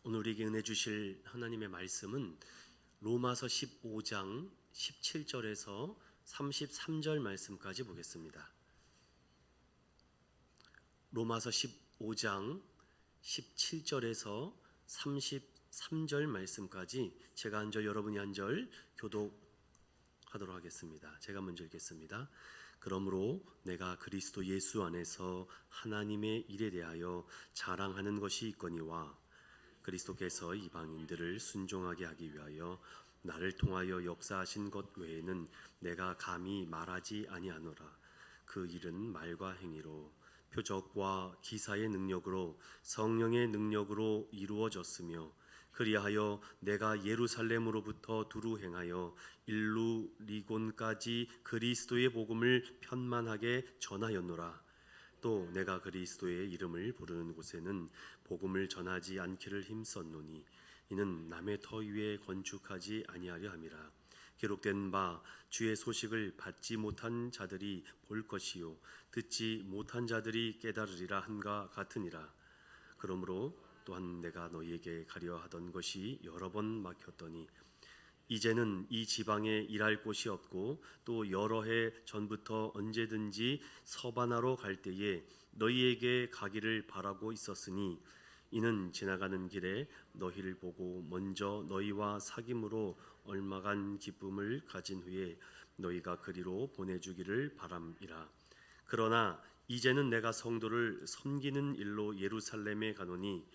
오늘 우리에게 은혜 주실 하나님의 말씀은 로마서 15장 17절에서 33절 말씀까지 보겠습니다. 로마서 15장 17절에서 33절 말씀까지 제가 한 절 여러분이 한 절 교독하도록 하겠습니다. 제가 먼저 읽겠습니다. 그러므로 내가 그리스도 예수 안에서 하나님의 일에 대하여 자랑하는 것이 있거니와 그리스도께서 이방인들을 순종하게 하기 위하여 나를 통하여 역사하신 것 외에는 내가 감히 말하지 아니하노라. 그 일은 말과 행위로 표적과 기사의 능력으로 성령의 능력으로 이루어졌으며 그리하여 내가 예루살렘으로부터 두루 행하여 일루리곤까지 그리스도의 복음을 편만하게 전하였노라. 또 내가 그리스도의 이름을 부르는 곳에는 복음을 전하지 않기를 힘썼노니 이는 남의 터 위에 건축하지 아니하려 함이라. 기록된 바 주의 소식을 받지 못한 자들이 볼 것이요 듣지 못한 자들이 깨달으리라 한가 같으니라. 그러므로 또한 내가 너희에게 가려 하던 것이 여러 번 막혔더니 이제는 이 지방에 일할 곳이 없고 또 여러 해 전부터 언제든지 서바나로 갈 때에 너희에게 가기를 바라고 있었으니 이는 지나가는 길에 너희를 보고 먼저 너희와 사귐으로 얼마간 기쁨을 가진 후에 너희가 그리로 보내주기를 바람이라. 그러나 이제는 내가 성도를 섬기는 일로 예루살렘에 가노니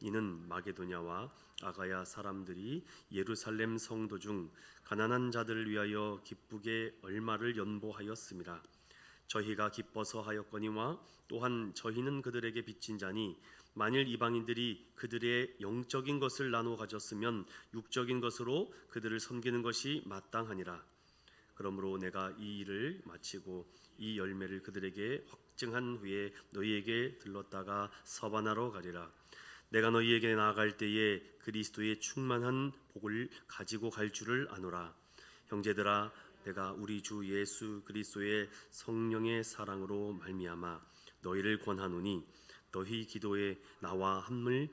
이는 마게도냐와 아가야 사람들이 예루살렘 성도 중 가난한 자들을 위하여 기쁘게 얼마를 연보하였음이라. 저희가 기뻐서 하였거니와 또한 저희는 그들에게 빚진 자니 만일 이방인들이 그들의 영적인 것을 나누어 가졌으면 육적인 것으로 그들을 섬기는 것이 마땅하니라. 그러므로 내가 이 일을 마치고 이 열매를 그들에게 확증한 후에 너희에게 들렀다가 서바나로 가리라. 내가 너희에게 나아갈 때에 그리스도의 충만한 복을 가지고 갈 줄을 아노라. 형제들아, 내가 우리 주 예수 그리스도의 성령의 사랑으로 말미암아 너희를 권하노니 너희 기도에 나와 함을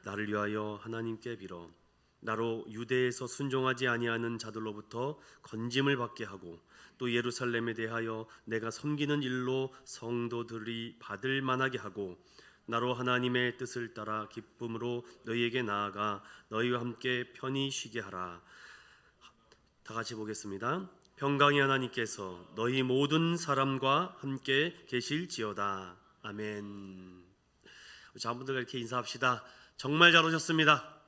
나를 위하여 하나님께 빌어 나로 유대에서 순종하지 아니하는 자들로부터 건짐을 받게 하고 또 예루살렘에 대하여 내가 섬기는 일로 성도들이 받을 만하게 하고 나로 하나님의 뜻을 따라 기쁨으로 너희에게 나아가 너희와 함께 편히 쉬게 하라. 다 같이 보겠습니다. 평강의 하나님께서 너희 모든 사람과 함께 계실지어다. 아멘. 자분들과 이렇게 인사합시다. 정말 잘 오셨습니다.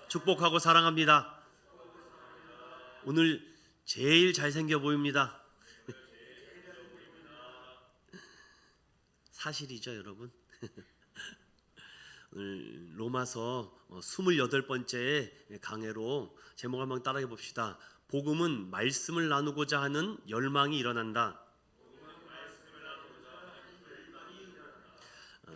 축복하고 사랑합니다. 오늘 제일 잘생겨 보입니다. 사실이죠, 여러분. 오늘 로마서 28번째 강해로 제목 한번 따라해 봅시다. 복음은 말씀을 나누고자 하는 열망이 일어난다.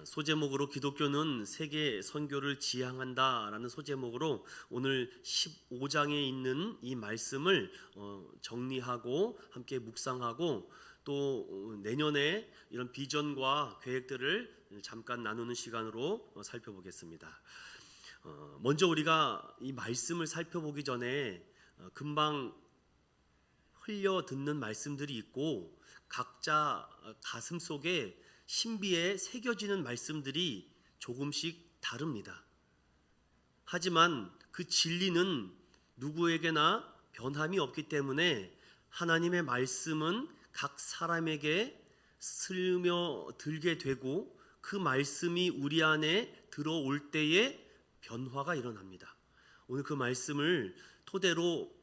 소제목으로 기독교는 세계 선교를 지향한다라는 소제목으로 오늘 15장에 있는 이 말씀을 정리하고 함께 묵상하고 또 내년에 이런 비전과 계획들을 잠깐 나누는 시간으로 살펴보겠습니다. 먼저 우리가 이 말씀을 살펴보기 전에 금방 흘려 듣는 말씀들이 있고 각자 가슴 속에 신비에 새겨지는 말씀들이 조금씩 다릅니다. 하지만 그 진리는 누구에게나 변함이 없기 때문에 하나님의 말씀은 각 사람에게 스며들게 되고 그 말씀이 우리 안에 들어올 때에 변화가 일어납니다. 오늘 그 말씀을 토대로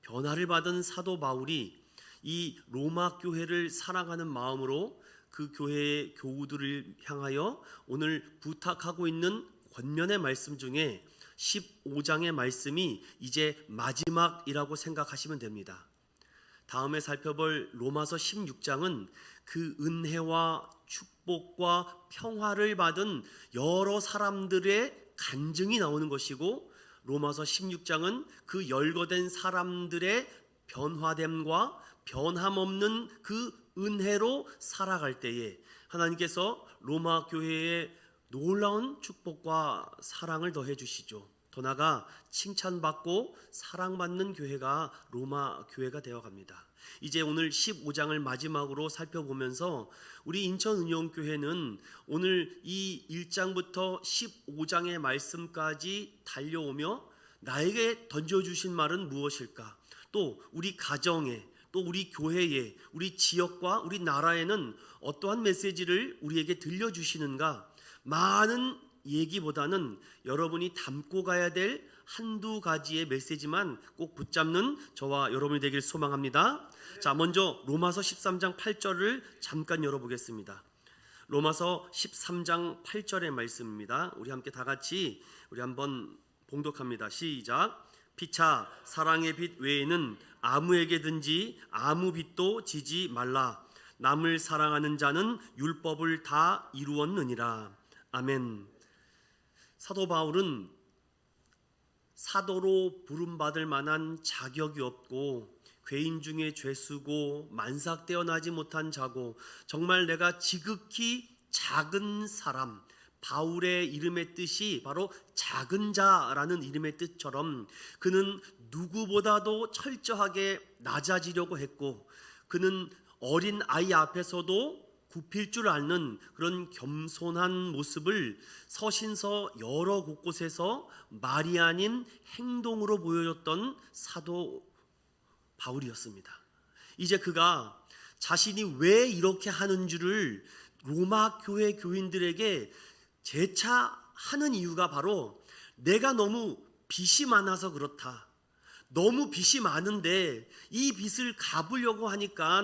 변화를 받은 사도 바울이 이 로마 교회를 사랑하는 마음으로 그 교회의 교우들을 향하여 오늘 부탁하고 있는 권면의 말씀 중에 15장의 말씀이 이제 마지막이라고 생각하시면 됩니다. 다음에 살펴볼 로마서 16장은 그 은혜와 축복과 평화를 받은 여러 사람들의 간증이 나오는 것이고 로마서 16장은 그 열거된 사람들의 변화됨과 변함없는 그 은혜로 살아갈 때에 하나님께서 로마 교회에 놀라운 축복과 사랑을 더해 주시죠. 더 나아가 칭찬받고 사랑받는 교회가 로마 교회가 되어갑니다. 이제 오늘 15장을 마지막으로 살펴보면서 우리 인천은용교회는 오늘 이 1장부터 15장의 말씀까지 달려오며 나에게 던져주신 말은 무엇일까? 또 우리 가정에, 또 우리 교회에, 우리 지역과 우리 나라에는 어떠한 메시지를 우리에게 들려주시는가? 많은 얘기보다는 여러분이 담고 가야 될 한두 가지의 메시지만 꼭 붙잡는 저와 여러분이 되길 소망합니다. 자, 먼저 로마서 13장 8절을 잠깐 열어보겠습니다. 로마서 13장 8절의 말씀입니다. 우리 함께 다 같이 우리 한번 봉독합니다. 시작. 피차 사랑의 빛 외에는 아무에게든지 아무 빛도 지지 말라. 남을 사랑하는 자는 율법을 다 이루었느니라. 아멘. 사도 바울은 사도로 부름받을 만한 자격이 없고 괴인 중에 죄수고 만삭 떼어나지 못한 자고 정말 내가 지극히 작은 사람, 바울의 이름의 뜻이 바로 작은 자라는 이름의 뜻처럼 그는 누구보다도 철저하게 낮아지려고 했고 그는 어린 아이 앞에서도 굽힐 줄 아는 그런 겸손한 모습을 서신서 여러 곳곳에서 말이 아닌 행동으로 보여줬던 사도 바울이었습니다. 이제 그가 자신이 왜 이렇게 하는 줄을 로마 교회 교인들에게 재차 하는 이유가 바로 내가 너무 빚이 많아서 그렇다. 너무 빚이 많은데 이 빚을 갚으려고 하니까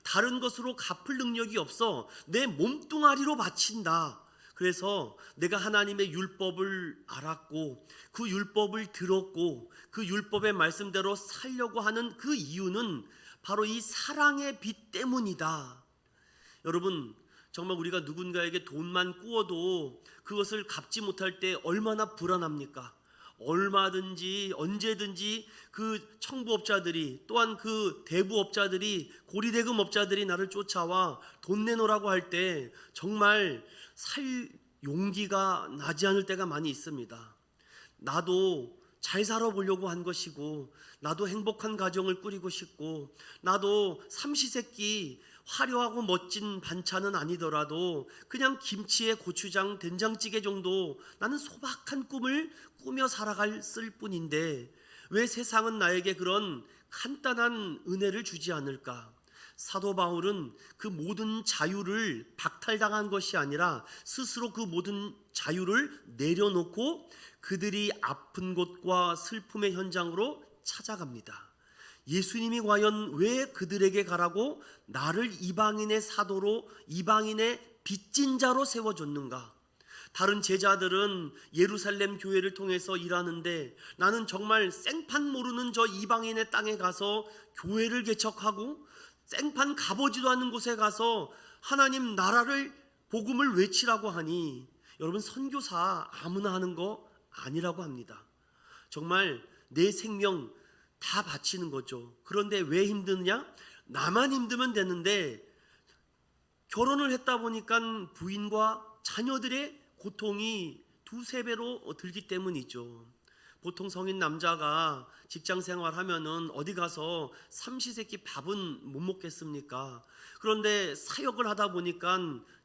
다른 것으로 갚을 능력이 없어 내 몸뚱아리로 바친다. 그래서 내가 하나님의 율법을 알았고 그 율법을 들었고 그 율법의 말씀대로 살려고 하는 그 이유는 바로 이 사랑의 빛 때문이다. 여러분, 정말 우리가 누군가에게 돈만 꾸어도 그것을 갚지 못할 때 얼마나 불안합니까? 얼마든지 언제든지 그 청부업자들이 또한 그 대부업자들이 고리대금업자들이 나를 쫓아와 돈 내놓으라고 할 때 정말 살 용기가 나지 않을 때가 많이 있습니다. 나도 잘 살아보려고 한 것이고 나도 행복한 가정을 꾸리고 싶고 나도 삼시세끼 화려하고 멋진 반찬은 아니더라도 그냥 김치에 고추장 된장찌개 정도 나는 소박한 꿈을 꾸며 살아갔을 뿐인데 왜 세상은 나에게 그런 간단한 은혜를 주지 않을까? 사도 바울은 그 모든 자유를 박탈당한 것이 아니라 스스로 그 모든 자유를 내려놓고 그들이 아픈 곳과 슬픔의 현장으로 찾아갑니다. 예수님이 과연 왜 그들에게 가라고 나를 이방인의 사도로 이방인의 빚진 자로 세워줬는가? 다른 제자들은 예루살렘 교회를 통해서 일하는데 나는 정말 생판 모르는 저 이방인의 땅에 가서 교회를 개척하고 생판 가보지도 않은 곳에 가서 하나님 나라를 복음을 외치라고 하니 여러분 선교사 아무나 하는 거 아니라고 합니다. 정말 내 생명 다 바치는 거죠. 그런데 왜 힘드냐? 나만 힘들면 되는데 결혼을 했다 보니까 부인과 자녀들의 고통이 두세 배로 들기 때문이죠. 보통 성인 남자가 직장 생활하면은 어디 가서 삼시세끼 밥은 못 먹겠습니까? 그런데 사역을 하다 보니까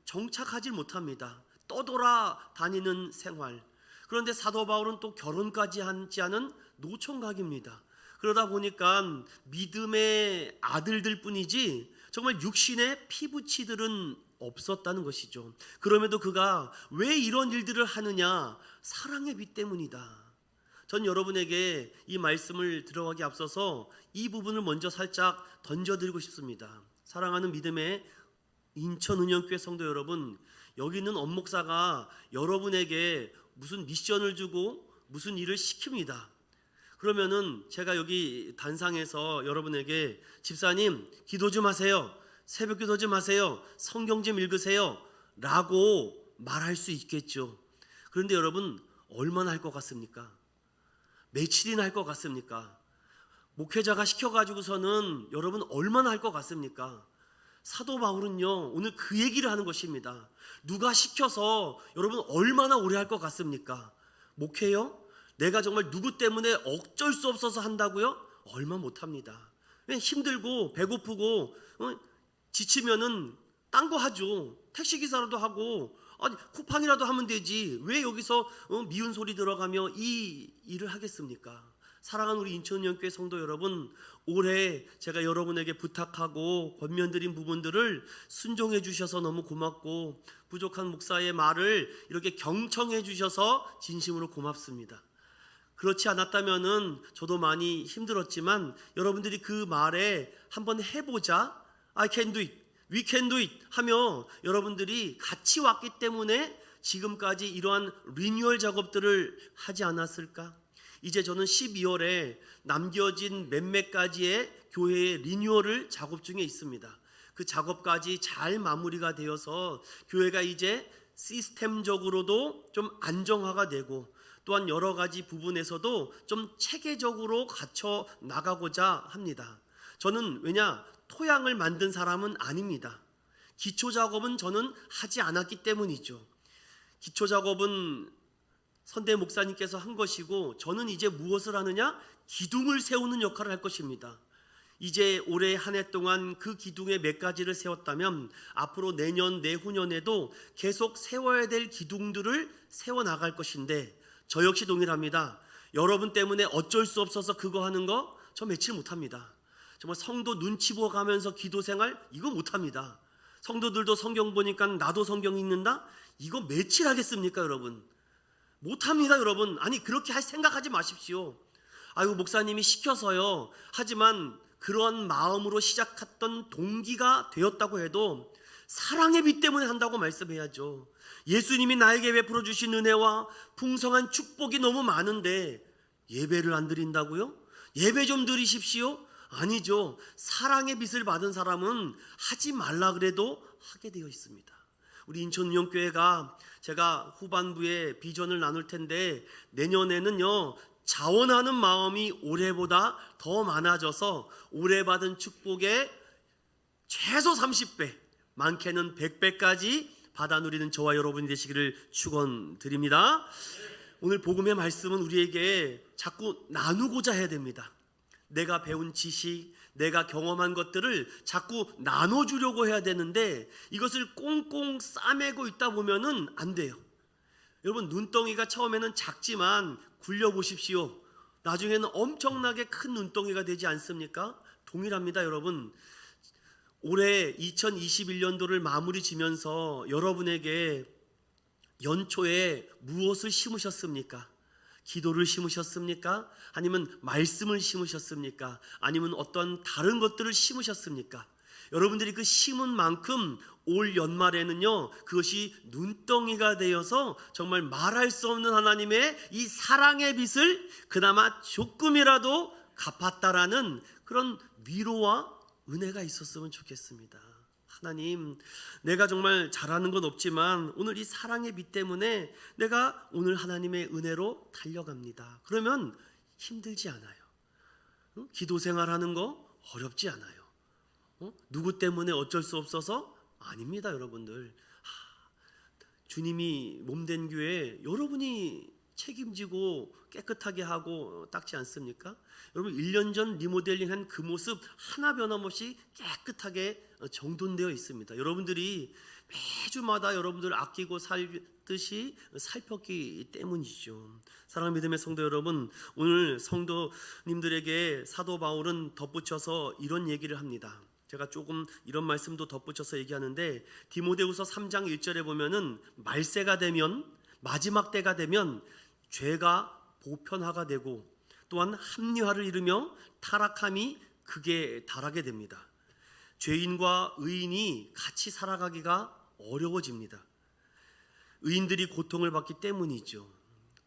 정착하지 못합니다. 떠돌아 다니는 생활. 그런데 사도 바울은 또 결혼까지 하지 않은 노총각입니다. 그러다 보니까 믿음의 아들들 뿐이지 정말 육신의 피부치들은 없었다는 것이죠. 그럼에도 그가 왜 이런 일들을 하느냐? 사랑의 빛 때문이다. 전 여러분에게 이 말씀을 들어가기 앞서서 이 부분을 먼저 살짝 던져드리고 싶습니다. 사랑하는 믿음의 인천은영교회 성도 여러분, 여기 있는 엄목사가 여러분에게 무슨 미션을 주고 무슨 일을 시킵니다. 그러면은 제가 여기 단상에서 여러분에게 집사님 기도 좀 하세요, 새벽 기도 좀 하세요, 성경 좀 읽으세요 라고 말할 수 있겠죠. 그런데 여러분 얼마나 할 것 같습니까? 며칠이나 할 것 같습니까? 목회자가 시켜가지고서는 여러분 얼마나 할 것 같습니까? 사도 바울은요, 오늘 그 얘기를 하는 것입니다. 누가 시켜서 여러분 얼마나 오래 할 것 같습니까? 목회요? 내가 정말 누구 때문에 어쩔 수 없어서 한다고요? 얼마 못합니다. 힘들고 배고프고 지치면은 딴 거 하죠. 택시기사라도 하고, 아니 쿠팡이라도 하면 되지. 왜 여기서 미운 소리 들어가며 이 일을 하겠습니까? 사랑하는 우리 인천영교회 성도 여러분, 올해 제가 여러분에게 부탁하고 권면드린 부분들을 순종해 주셔서 너무 고맙고, 부족한 목사의 말을 이렇게 경청해 주셔서 진심으로 고맙습니다. 그렇지 않았다면은 저도 많이 힘들었지만 여러분들이 그 말에 한번 해보자, I can do it, we can do it 하며 여러분들이 같이 왔기 때문에 지금까지 이러한 리뉴얼 작업들을 하지 않았을까? 이제 저는 12월에 남겨진 몇몇 가지의 교회의 리뉴얼을 작업 중에 있습니다. 그 작업까지 잘 마무리가 되어서 교회가 이제 시스템적으로도 좀 안정화가 되고, 또한 여러 가지 부분에서도 좀 체계적으로 갖춰 나가고자 합니다. 저는 토양을 만든 사람은 아닙니다. 기초 작업은 저는 하지 않았기 때문이죠. 기초 작업은 선대 목사님께서 한 것이고, 저는 이제 무엇을 하느냐? 기둥을 세우는 역할을 할 것입니다. 이제 올해 한 해 동안 그 기둥의 몇 가지를 세웠다면 앞으로 내년 내후년에도 계속 세워야 될 기둥들을 세워나갈 것인데, 저 역시 동일합니다. 여러분 때문에 어쩔 수 없어서 그거 하는 거 저 며칠 못합니다. 정말 성도 눈치 보가면서 기도 생활 이거 못합니다. 성도들도 성경 보니까 나도 성경 읽는다? 이거 며칠 하겠습니까 여러분? 못합니다 여러분. 아니 그렇게 할 생각하지 마십시오. 아이고 목사님이 시켜서요. 하지만 그러한 마음으로 시작했던 동기가 되었다고 해도 사랑의 빛 때문에 한다고 말씀해야죠. 예수님이 나에게 베풀어 주신 은혜와 풍성한 축복이 너무 많은데 예배를 안 드린다고요? 예배 좀 드리십시오? 아니죠. 사랑의 빛을 받은 사람은 하지 말라 그래도 하게 되어 있습니다. 우리 인천운영교회가 제가 후반부에 비전을 나눌 텐데, 내년에는요 자원하는 마음이 올해보다 더 많아져서 올해 받은 축복의 최소 30배, 많게는 100배까지 받아 누리는 저와 여러분이 되시기를 축원드립니다. 오늘 복음의 말씀은 우리에게 자꾸 나누고자 해야 됩니다. 내가 배운 지식, 내가 경험한 것들을 자꾸 나눠주려고 해야 되는데, 이것을 꽁꽁 싸매고 있다 보면은 안 돼요. 여러분 눈덩이가 처음에는 작지만 굴려보십시오. 나중에는 엄청나게 큰 눈덩이가 되지 않습니까? 동일합니다 여러분. 올해 2021년도를 마무리 지면서 여러분에게 연초에 무엇을 심으셨습니까? 기도를 심으셨습니까? 아니면 말씀을 심으셨습니까? 아니면 어떤 다른 것들을 심으셨습니까? 여러분들이 그 심은 만큼 올 연말에는요 그것이 눈덩이가 되어서 정말 말할 수 없는 하나님의 이 사랑의 빛을 그나마 조금이라도 갚았다라는 그런 위로와 은혜가 있었으면 좋겠습니다. 하나님, 내가 정말 잘하는 건 없지만 오늘 이 사랑의 빛 때문에 내가 오늘 하나님의 은혜로 달려갑니다. 그러면 힘들지 않아요. 기도 생활하는 거 어렵지 않아요. 누구 때문에 어쩔 수 없어서 아닙니다 여러분들. 주님이 몸된 교회 여러분이 책임지고 깨끗하게 하고 닦지 않습니까? 여러분 1년 전 리모델링한 그 모습 하나 변함없이 깨끗하게 정돈되어 있습니다. 여러분들이 매주마다 여러분들 아끼고 살듯이 살폈기 때문이죠. 사랑하는 믿음의 성도 여러분, 오늘 성도님들에게 사도 바울은 덧붙여서 이런 얘기를 합니다. 제가 조금 이런 말씀도 덧붙여서 얘기하는데, 디모데후서 3장 1절에 보면은 말세가 되면, 마지막 때가 되면 죄가 보편화가 되고 또한 합리화를 이루며 타락함이 극에 달하게 됩니다. 죄인과 의인이 같이 살아가기가 어려워집니다. 의인들이 고통을 받기 때문이죠.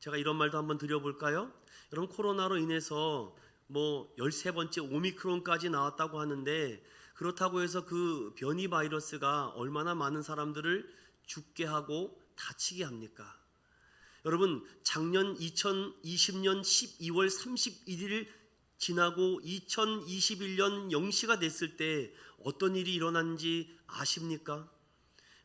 제가 이런 말도 한번 드려볼까요? 여러분 코로나로 인해서 13번째 오미크론까지 나왔다고 하는데, 그렇다고 해서 그 변이 바이러스가 얼마나 많은 사람들을 죽게 하고 다치게 합니까? 여러분 작년 2020년 12월 31일 지나고 2021년 0시가 됐을 때 어떤 일이 일어난지 아십니까?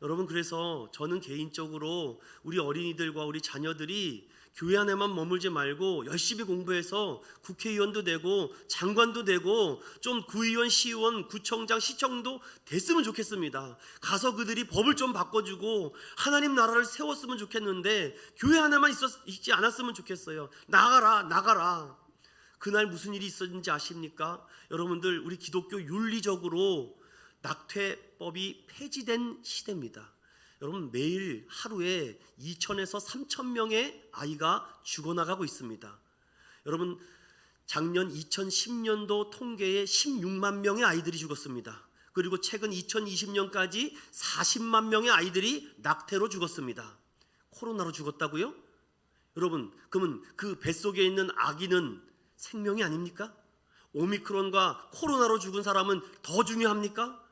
여러분, 그래서 저는 개인적으로 우리 어린이들과 우리 자녀들이 교회 안에만 머물지 말고 열심히 공부해서 국회의원도 되고 장관도 되고 좀 구의원, 시의원, 구청장, 시청도 됐으면 좋겠습니다. 가서 그들이 법을 좀 바꿔주고 하나님 나라를 세웠으면 좋겠는데 교회 안에만 있지 않았으면 좋겠어요. 나가라. 그날 무슨 일이 있었는지 아십니까? 여러분들, 우리 기독교 윤리적으로 낙태법이 폐지된 시대입니다. 여러분, 매일 하루에 2,000에서 3,000명의 아이가 죽어나가고 있습니다. 여러분, 작년 2010년도 통계에 16만 명의 아이들이 죽었습니다. 그리고 최근 2020년까지 40만 명의 아이들이 낙태로 죽었습니다. 코로나로 죽었다고요? 여러분, 그러면 그 뱃속에 있는 아기는 생명이 아닙니까? 오미크론과 코로나로 죽은 사람은 더 중요합니까?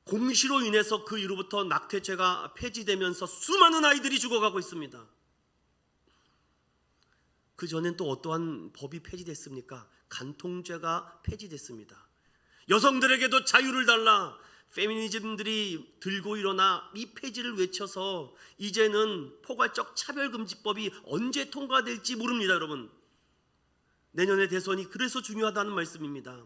공시로 인해서 그 이후부터 낙태죄가 폐지되면서 수많은 아이들이 죽어가고 있습니다. 그 전엔 또 어떠한 법이 폐지됐습니까? 간통죄가 폐지됐습니다. 여성들에게도 자유를 달라 페미니즘들이 들고 일어나 이 폐지를 외쳐서 이제는 포괄적 차별금지법이 언제 통과될지 모릅니다. 여러분, 내년의 대선이 그래서 중요하다는 말씀입니다.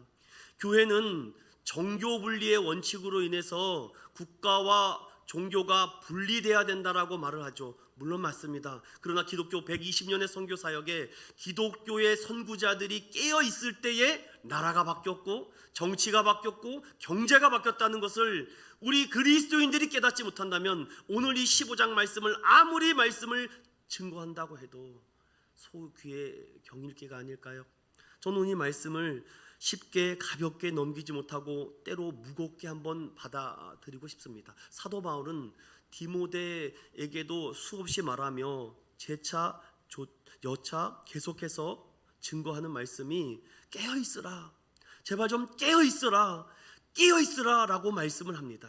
교회는 정교 분리의 원칙으로 인해서 국가와 종교가 분리돼야 된다라고 말을 하죠. 물론 맞습니다. 그러나 기독교 120년의 선교 사역에 기독교의 선구자들이 깨어 있을 때에 나라가 바뀌었고 정치가 바뀌었고 경제가 바뀌었다는 것을 우리 그리스도인들이 깨닫지 못한다면 오늘 이 15장 말씀을 아무리 말씀을 증거한다고 해도 소귀의 경일기가 아닐까요? 저는 이 말씀을 쉽게 가볍게 넘기지 못하고 때로 무겁게 한번 받아들이고 싶습니다. 사도 바울은 디모데에게도 수없이 말하며 재차 여차 계속해서 증거하는 말씀이 깨어있으라, 제발 좀 깨어있으라 라고 말씀을 합니다.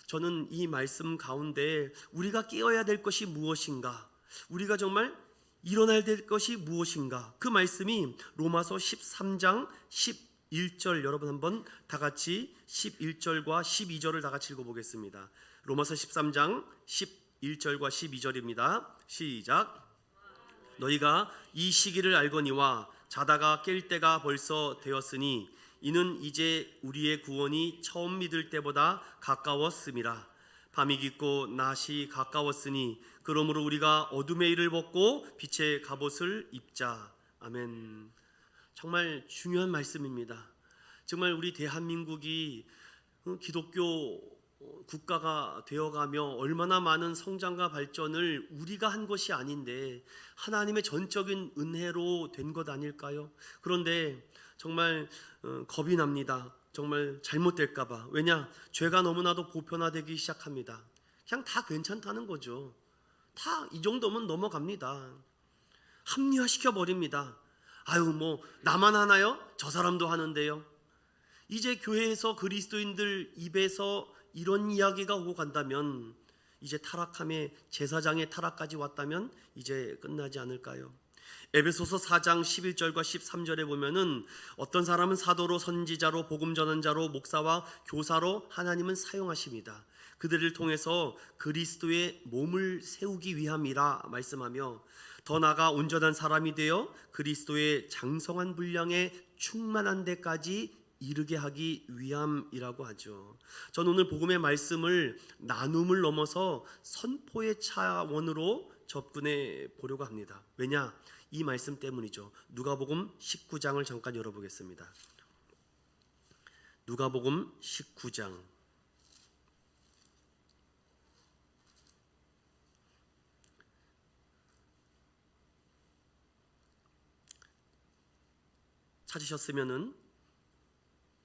저는 이 말씀 가운데 우리가 깨어야 될 것이 무엇인가, 우리가 정말 일어나야 될 것이 무엇인가, 그 말씀이 로마서 13장 11절, 여러분 한번 다 같이 11절과 12절을 다 같이 읽어보겠습니다. 로마서 13장 11절과 12절입니다. 시작. 너희가 이 시기를 알거니와 자다가 깰 때가 벌써 되었으니 이는 이제 우리의 구원이 처음 믿을 때보다 가까웠음이라. 밤이 깊고 낮이 가까웠으니 그러므로 우리가 어둠의 일을 벗고 빛의 갑옷을 입자. 아멘. 정말 중요한 말씀입니다. 정말 우리 대한민국이 기독교 국가가 되어가며 얼마나 많은 성장과 발전을 우리가 한 것이 아닌데 하나님의 전적인 은혜로 된 것 아닐까요? 그런데 정말 겁이 납니다. 정말 잘못될까봐. 왜냐? 죄가 너무나도 보편화되기 시작합니다. 그냥 다 괜찮다는 거죠. 다 이 정도면 넘어갑니다. 합리화시켜 버립니다. 아유, 뭐 나만 하나요? 저 사람도 하는데요. 이제 교회에서 그리스도인들 입에서 이런 이야기가 오고 간다면, 이제 타락함의 제사장의 타락까지 왔다면 이제 끝나지 않을까요? 에베소서 4장 11절과 13절에 보면은 어떤 사람은 사도로, 선지자로, 복음 전환자로, 목사와 교사로 하나님은 사용하십니다. 그들을 통해서 그리스도의 몸을 세우기 위함이라 말씀하며, 더 나아가 온전한 사람이 되어 그리스도의 장성한 분량에 충만한 데까지 이르게 하기 위함이라고 하죠. 저는 오늘 복음의 말씀을 나눔을 넘어서 선포의 차원으로 접근해 보려고 합니다. 왜냐? 이 말씀 때문이죠. 누가복음 19장을 잠깐 열어보겠습니다. 누가복음 19장. 찾으셨으면은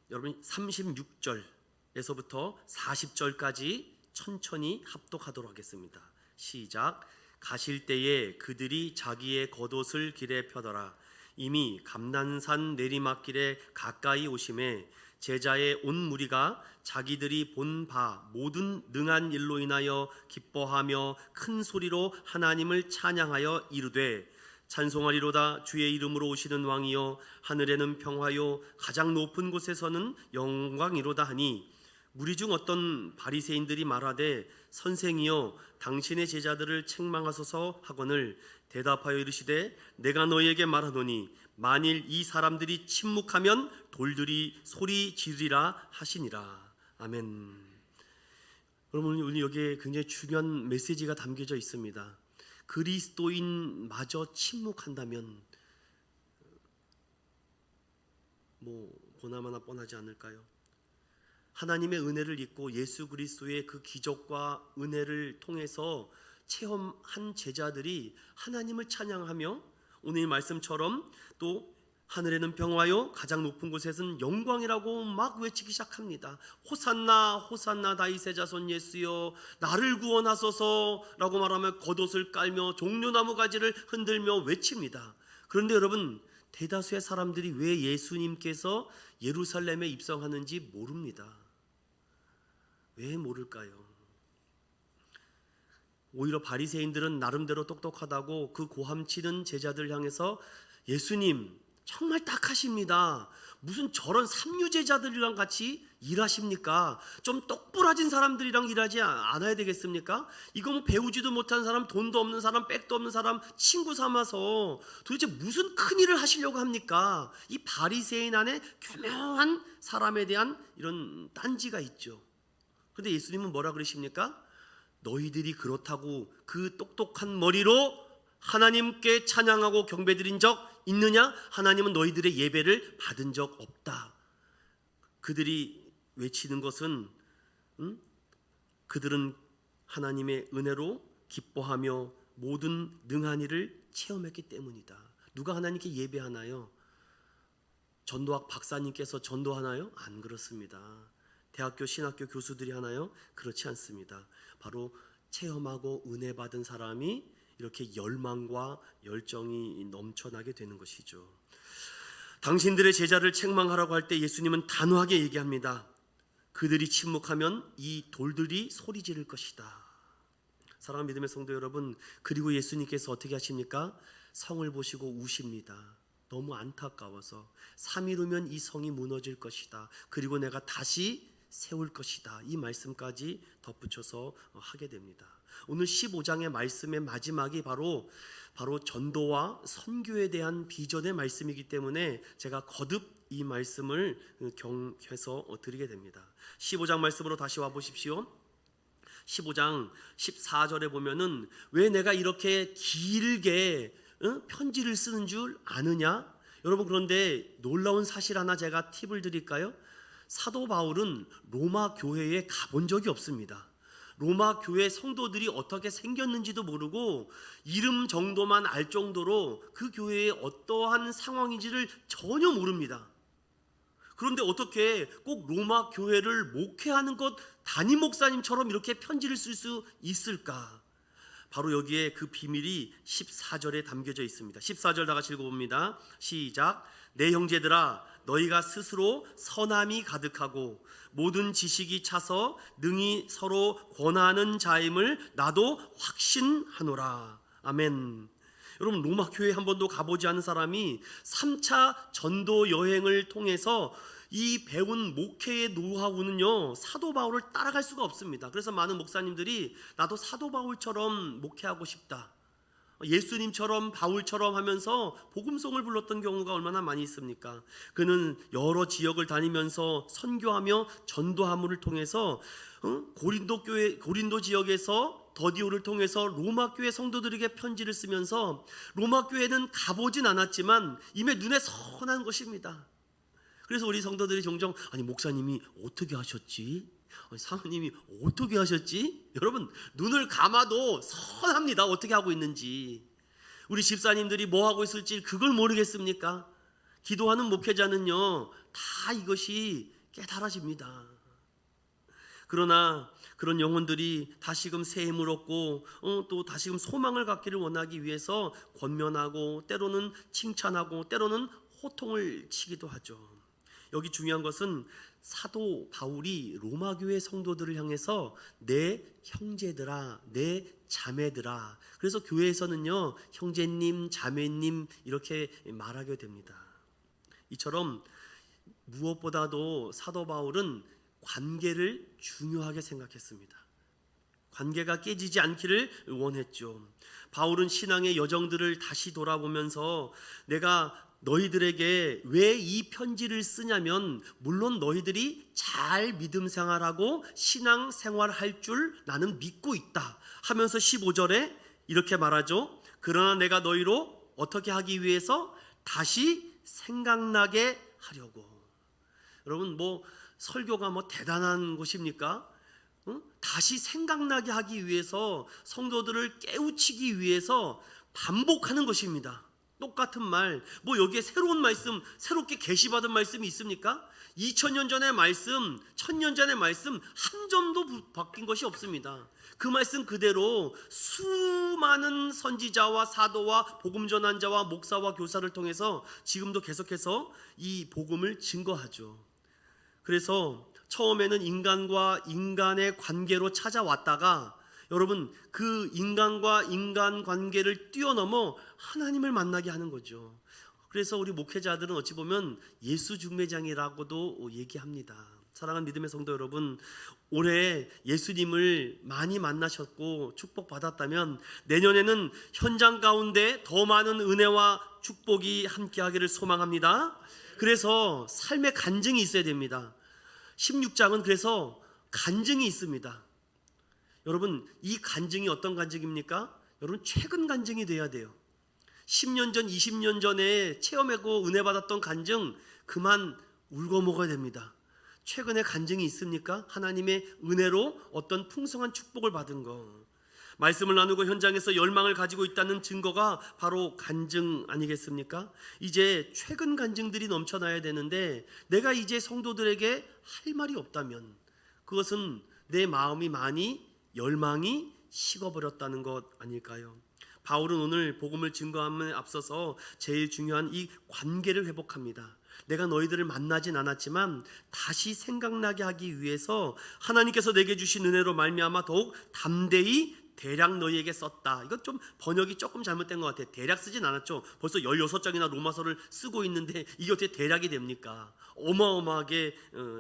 여러분 36절에서부터 40절까지 천천히 합독하도록 하겠습니다. 시작. 가실 때에 그들이 자기의 겉옷을 길에 펴더라. 이미 감난산 내리막길에 가까이 오심에 제자의 온 무리가 자기들이 본 바 모든 능한 일로 인하여 기뻐하며 큰 소리로 하나님을 찬양하여 이르되, 찬송하리로다. 주의 이름으로 오시는 왕이여, 하늘에는 평화요 가장 높은 곳에서는 영광이로다 하니, 무리 중 어떤 바리새인들이 말하되 선생이여 당신의 제자들을 책망하소서 하거늘 대답하여 이르시되 내가 너희에게 말하노니 만일 이 사람들이 침묵하면 돌들이 소리 지르리라 하시니라. 아멘. 여러분, 오늘 여기에 굉장히 중요한 메시지가 담겨져 있습니다. 그리스도인마저 침묵한다면 보나마나 뻔하지 않을까요? 하나님의 은혜를 잊고 예수 그리스도의 그 기적과 은혜를 통해서 체험한 제자들이 하나님을 찬양하며 오늘 말씀처럼 또 하늘에는 평화요 가장 높은 곳에서는 영광이라고 막 외치기 시작합니다. 호산나 호산나 다윗의 자손 예수여 나를 구원하소서 라고 말하며 겉옷을 깔며 종려나무 가지를 흔들며 외칩니다. 그런데 여러분, 대다수의 사람들이 왜 예수님께서 예루살렘에 입성하는지 모릅니다. 왜 모를까요? 오히려 바리새인들은 나름대로 똑똑하다고 그 고함치는 제자들 향해서 예수님 정말 딱하십니다. 무슨 저런 삼류제자들이랑 같이 일하십니까? 좀 똑부러진 사람들이랑 일하지 않아야 되겠습니까? 이거 배우지도 못한 사람, 돈도 없는 사람, 백도 없는 사람 친구 삼아서 도대체 무슨 큰일을 하시려고 합니까? 이 바리새인 안에 교묘한 사람에 대한 이런 딴지가 있죠. 그런데 예수님은 뭐라 그러십니까? 너희들이 그렇다고 그 똑똑한 머리로 하나님께 찬양하고 경배드린 적 있느냐? 하나님은 너희들의 예배를 받은 적 없다. 그들이 외치는 것은 그들은 하나님의 은혜로 기뻐하며 모든 능한 일을 체험했기 때문이다. 누가 하나님께 예배하나요? 전도학 박사님께서 전도하나요? 안 그렇습니다. 대학교 신학교 교수들이 하나요? 그렇지 않습니다. 바로 체험하고 은혜 받은 사람이 이렇게 열망과 열정이 넘쳐나게 되는 것이죠. 당신들의 제자를 책망하라고 할 때 예수님은 단호하게 얘기합니다. 그들이 침묵하면 이 돌들이 소리 지를 것이다. 사랑하는 믿음의 성도 여러분, 그리고 예수님께서 어떻게 하십니까? 성을 보시고 우십니다. 너무 안타까워서 3일 후면 이 성이 무너질 것이다. 그리고 내가 다시 세울 것이다. 이 말씀까지 덧붙여서 하게 됩니다. 오늘 15장의 말씀의 마지막이 바로 전도와 선교에 대한 비전의 말씀이기 때문에 제가 거듭 이 말씀을 경해서 드리게 됩니다. 15장 말씀으로 다시 와 보십시오. 15장 14절에 보면은 왜 내가 이렇게 길게 편지를 쓰는 줄 아느냐? 여러분, 그런데 놀라운 사실 하나 제가 팁을 드릴까요? 사도 바울은 로마 교회에 가본 적이 없습니다. 로마 교회 성도들이 어떻게 생겼는지도 모르고 이름 정도만 알 정도로 그 교회의 어떠한 상황인지를 전혀 모릅니다. 그런데 어떻게 꼭 로마 교회를 목회하는 것 담임 목사님처럼 이렇게 편지를 쓸 수 있을까? 바로 여기에 그 비밀이 14절에 담겨져 있습니다. 14절 다 같이 읽어봅니다. 시작. 내 형제들아, 너희가 스스로 선함이 가득하고 모든 지식이 차서 능히 서로 권하는 자임을 나도 확신하노라. 아멘. 여러분, 로마 교회 한 번도 가보지 않은 사람이 3차 전도 여행을 통해서 이 배운 목회의 노하우는요, 사도 바울을 따라갈 수가 없습니다. 그래서 많은 목사님들이 나도 사도 바울처럼 목회하고 싶다, 예수님처럼 바울처럼 하면서 복음송을 불렀던 경우가 얼마나 많이 있습니까? 그는 여러 지역을 다니면서 선교하며 전도함을 통해서 고린도 지역에서 더디오를 통해서 로마 교회 성도들에게 편지를 쓰면서 로마 교회는 가보진 않았지만 이미 눈에 선한 것입니다. 그래서 우리 성도들이 종종 아니 목사님이 어떻게 하셨지? 사모님이 어떻게 하셨지? 여러분, 눈을 감아도 선합니다. 어떻게 하고 있는지. 우리 집사님들이 뭐 하고 있을지 그걸 모르겠습니까? 기도하는 목회자는요, 다 이것이 깨달아집니다. 그러나 그런 영혼들이 다시금 새 힘을 얻고 또 다시금 소망을 갖기를 원하기 위해서 권면하고 때로는 칭찬하고 때로는 호통을 치기도 하죠. 여기 중요한 것은 사도 바울이 로마 교회 성도들을 향해서 내 형제들아, 내 자매들아. 그래서 교회에서는요, 형제님, 자매님 이렇게 말하게 됩니다. 이처럼 무엇보다도 사도 바울은 관계를 중요하게 생각했습니다. 관계가 깨지지 않기를 원했죠. 바울은 신앙의 여정들을 다시 돌아보면서 내가 너희들에게 왜 이 편지를 쓰냐면, 물론 너희들이 잘 믿음 생활하고 신앙 생활할 줄 나는 믿고 있다 하면서 15절에 이렇게 말하죠. 그러나 내가 너희로 어떻게 하기 위해서 다시 생각나게 하려고. 여러분, 설교가 대단한 것입니까? 다시 생각나게 하기 위해서, 성도들을 깨우치기 위해서 반복하는 것입니다. 똑같은 말, 여기에 새로운 말씀, 새롭게 계시받은 말씀이 있습니까? 2000년 전의 말씀, 1000년 전의 말씀 한 점도 바뀐 것이 없습니다. 그 말씀 그대로 수많은 선지자와 사도와 복음 전한 자와 목사와 교사를 통해서 지금도 계속해서 이 복음을 증거하죠. 그래서 처음에는 인간과 인간의 관계로 찾아왔다가, 여러분, 그 인간과 인간 관계를 뛰어넘어 하나님을 만나게 하는 거죠. 그래서 우리 목회자들은 어찌 보면 예수 중매장이라고도 얘기합니다. 사랑하는 믿음의 성도 여러분, 올해 예수님을 많이 만나셨고 축복받았다면 내년에는 현장 가운데 더 많은 은혜와 축복이 함께하기를 소망합니다. 그래서 삶의 간증이 있어야 됩니다. 16장은 그래서 간증이 있습니다. 여러분, 이 간증이 어떤 간증입니까? 여러분, 최근 간증이 돼야 돼요. 10년 전, 20년 전에 체험하고 은혜 받았던 간증 그만 울고 먹어야 됩니다. 최근에 간증이 있습니까? 하나님의 은혜로 어떤 풍성한 축복을 받은 거. 말씀을 나누고 현장에서 열망을 가지고 있다는 증거가 바로 간증 아니겠습니까? 이제 최근 간증들이 넘쳐나야 되는데, 내가 이제 성도들에게 할 말이 없다면 그것은 내 마음이 많이 열망이 식어버렸다는 것 아닐까요? 바울은 오늘 복음을 증거함에 앞서서 제일 중요한 이 관계를 회복합니다. 내가 너희들을 만나진 않았지만 다시 생각나게 하기 위해서 하나님께서 내게 주신 은혜로 말미암아 더욱 담대히 대략 너희에게 썼다. 이건 좀 번역이 조금 잘못된 것 같아요. 대략 쓰진 않았죠. 벌써 16장이나 로마서를 쓰고 있는데 이게 어떻게 대략이 됩니까? 어마어마하게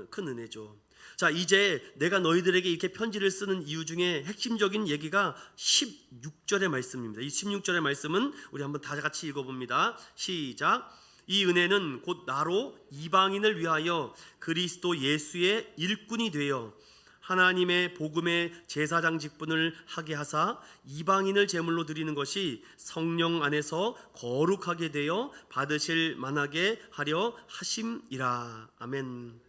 큰 은혜죠. 자, 이제 내가 너희들에게 이렇게 편지를 쓰는 이유 중에 핵심적인 얘기가 16절의 말씀입니다. 이 16절의 말씀은 우리 한번 다 같이 읽어봅니다. 시작. 이 은혜는 곧 나로 이방인을 위하여 그리스도 예수의 일꾼이 되어 하나님의 복음의 제사장 직분을 하게 하사 이방인을 제물로 드리는 것이 성령 안에서 거룩하게 되어 받으실 만하게 하려 하심이라. 아멘.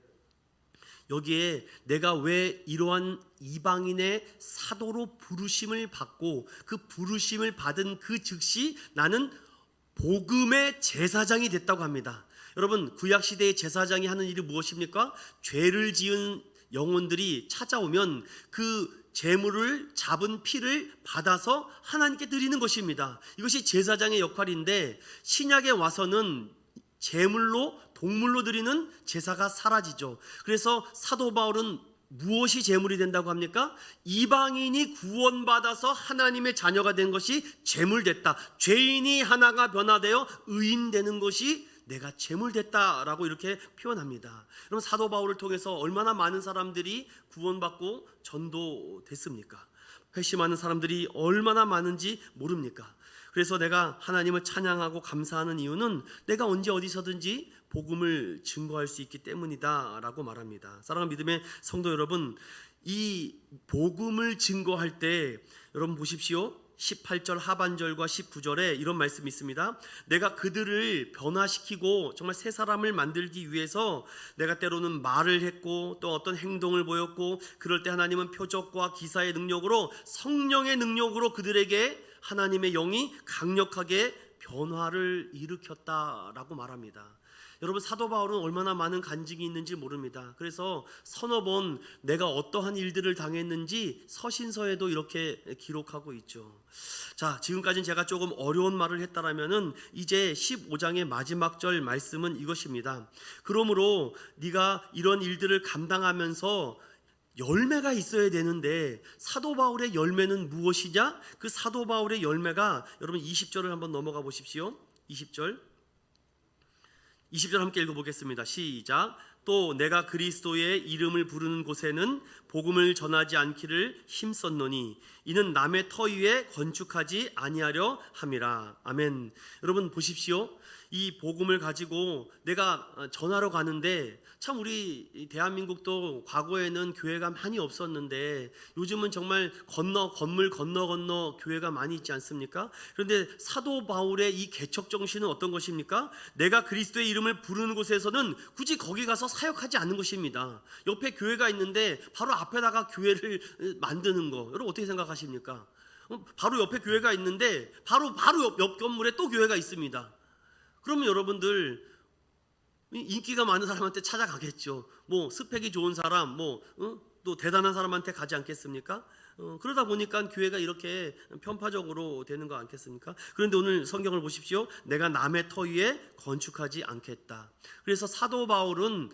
여기에 내가 왜 이러한 이방인의 사도로 부르심을 받고 그 부르심을 받은 그 즉시 나는 복음의 제사장이 됐다고 합니다. 여러분, 구약시대의 제사장이 하는 일이 무엇입니까? 죄를 지은 영혼들이 찾아오면 그 제물을 잡은 피를 받아서 하나님께 드리는 것입니다. 이것이 제사장의 역할인데, 신약에 와서는 제물로, 동물로 드리는 제사가 사라지죠. 그래서 사도 바울은 무엇이 제물이 된다고 합니까? 이방인이 구원받아서 하나님의 자녀가 된 것이 제물됐다. 죄인이 하나가 변화되어 의인 되는 것이 내가 제물됐다라고 이렇게 표현합니다. 그럼 사도 바울을 통해서 얼마나 많은 사람들이 구원받고 전도됐습니까? 회심하는 사람들이 얼마나 많은지 모릅니까? 그래서 내가 하나님을 찬양하고 감사하는 이유는 내가 언제 어디서든지 복음을 증거할 수 있기 때문이다 라고 말합니다. 사랑하는 믿음의 성도 여러분, 이 복음을 증거할 때 여러분 보십시오. 18절 하반절과 19절에 이런 말씀이 있습니다. 내가 그들을 변화시키고 정말 새 사람을 만들기 위해서 내가 때로는 말을 했고 또 어떤 행동을 보였고, 그럴 때 하나님은 표적과 기사의 능력으로, 성령의 능력으로 그들에게 하나님의 영이 강력하게 변화를 일으켰다라고 말합니다. 여러분, 사도 바울은 얼마나 많은 간증이 있는지 모릅니다. 그래서 서너 번 내가 어떠한 일들을 당했는지 서신서에도 이렇게 기록하고 있죠. 자, 지금까지는 제가 조금 어려운 말을 했다라면은 이제 15장의 마지막 절 말씀은 이것입니다. 그러므로 네가 이런 일들을 감당하면서 열매가 있어야 되는데 사도 바울의 열매는 무엇이냐? 그 사도 바울의 열매가, 여러분 20절을 한번 넘어가 보십시오. 20절 함께 읽어보겠습니다. 시작. 또 내가 그리스도의 이름을 부르는 곳에는 복음을 전하지 않기를 힘썼노니 이는 남의 터 위에 건축하지 아니하려 함이라. 아멘. 여러분 보십시오. 이 복음을 가지고 내가 전하러 가는데, 참 우리 대한민국도 과거에는 교회가 많이 없었는데 요즘은 정말 건물 건너 교회가 많이 있지 않습니까? 그런데 사도 바울의 이 개척 정신은 어떤 것입니까? 내가 그리스도의 이름을 부르는 곳에서는 굳이 거기 가서 사역하지 않는 것입니다. 옆에 교회가 있는데 바로 앞에다가 교회를 만드는 거, 여러분 어떻게 생각하십니까? 바로 옆에 교회가 있는데 바로 옆 건물에 또 교회가 있습니다. 그러면 여러분들 인기가 많은 사람한테 찾아가겠죠. 뭐 스펙이 좋은 사람, 또 대단한 사람한테 가지 않겠습니까? 그러다 보니까 교회가 이렇게 편파적으로 되는 거 않겠습니까? 그런데 오늘 성경을 보십시오. 내가 남의 터 위에 건축하지 않겠다. 그래서 사도 바울은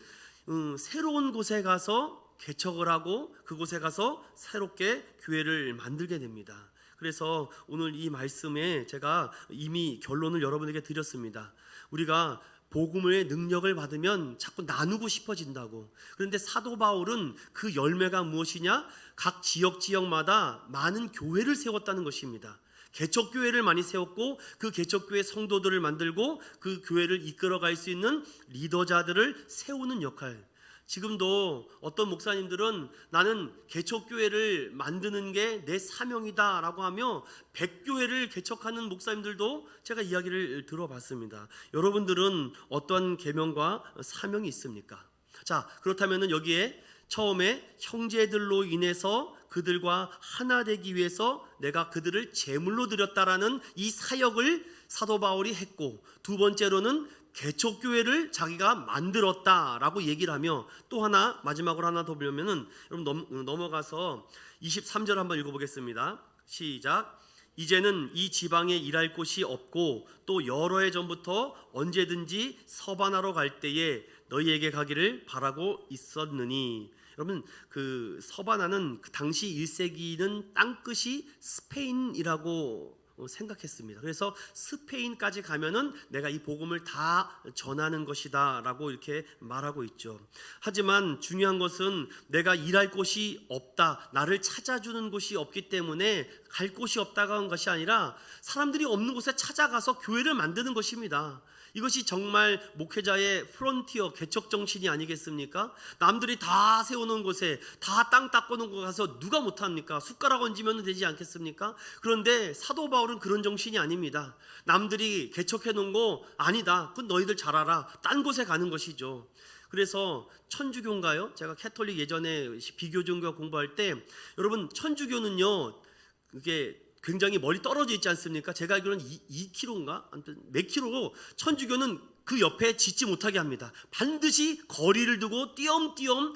새로운 곳에 가서 개척을 하고 그곳에 가서 새롭게 교회를 만들게 됩니다. 그래서 오늘 이 말씀에 제가 이미 결론을 여러분에게 드렸습니다. 우리가 복음의 능력을 받으면 자꾸 나누고 싶어진다고. 그런데 사도 바울은 그 열매가 무엇이냐? 각 지역마다 많은 교회를 세웠다는 것입니다. 개척교회를 많이 세웠고 그 개척교회 성도들을 만들고 그 교회를 이끌어갈 수 있는 리더자들을 세우는 역할. 지금도 어떤 목사님들은 나는 개척교회를 만드는 게 내 사명이다 라고 하며 100교회를 개척하는 목사님들도 제가 이야기를 들어봤습니다. 여러분들은 어떤 계명과 사명이 있습니까? 자, 그렇다면 여기에 처음에 형제들로 인해서 그들과 하나 되기 위해서 내가 그들을 제물로 드렸다라는 이 사역을 사도 바울이 했고, 두 번째로는 개척교회를 자기가 만들었다라고 얘기를 하며, 또 하나 마지막으로 하나 더 보면은 여러분 넘어가서 23절 한번 읽어보겠습니다. 시작. 이제는 이 지방에 일할 곳이 없고 또 여러 해 전부터 언제든지 서바나로 갈 때에 너희에게 가기를 바라고 있었느니. 여러분 그 서바나는 그 당시 1세기는 땅끝이 스페인이라고 생각했습니다. 그래서 스페인까지 가면은 내가 이 복음을 다 전하는 것이다 라고 이렇게 말하고 있죠. 하지만 중요한 것은 내가 일할 곳이 없다, 나를 찾아주는 곳이 없기 때문에 갈 곳이 없다가 한 것이 아니라 사람들이 없는 곳에 찾아가서 교회를 만드는 것입니다. 이것이 정말 목회자의 프론티어 개척 정신이 아니겠습니까? 남들이 다 세우는 곳에, 다 땅 닦아놓은 곳에 가서 누가 못합니까? 숟가락 얹으면 되지 않겠습니까? 그런데 사도 바울은 그런 정신이 아닙니다. 남들이 개척해 놓은 거 아니다, 그건 너희들 잘 알아, 딴 곳에 가는 것이죠. 그래서 천주교인가요? 제가 캐톨릭 예전에 비교종교 공부할 때, 여러분 천주교는요 그게 굉장히 멀리 떨어져 있지 않습니까? 제가 알기로는 2km인가? 아무튼 몇 킬로로 천주교는 그 옆에 짓지 못하게 합니다. 반드시 거리를 두고 띄엄띄엄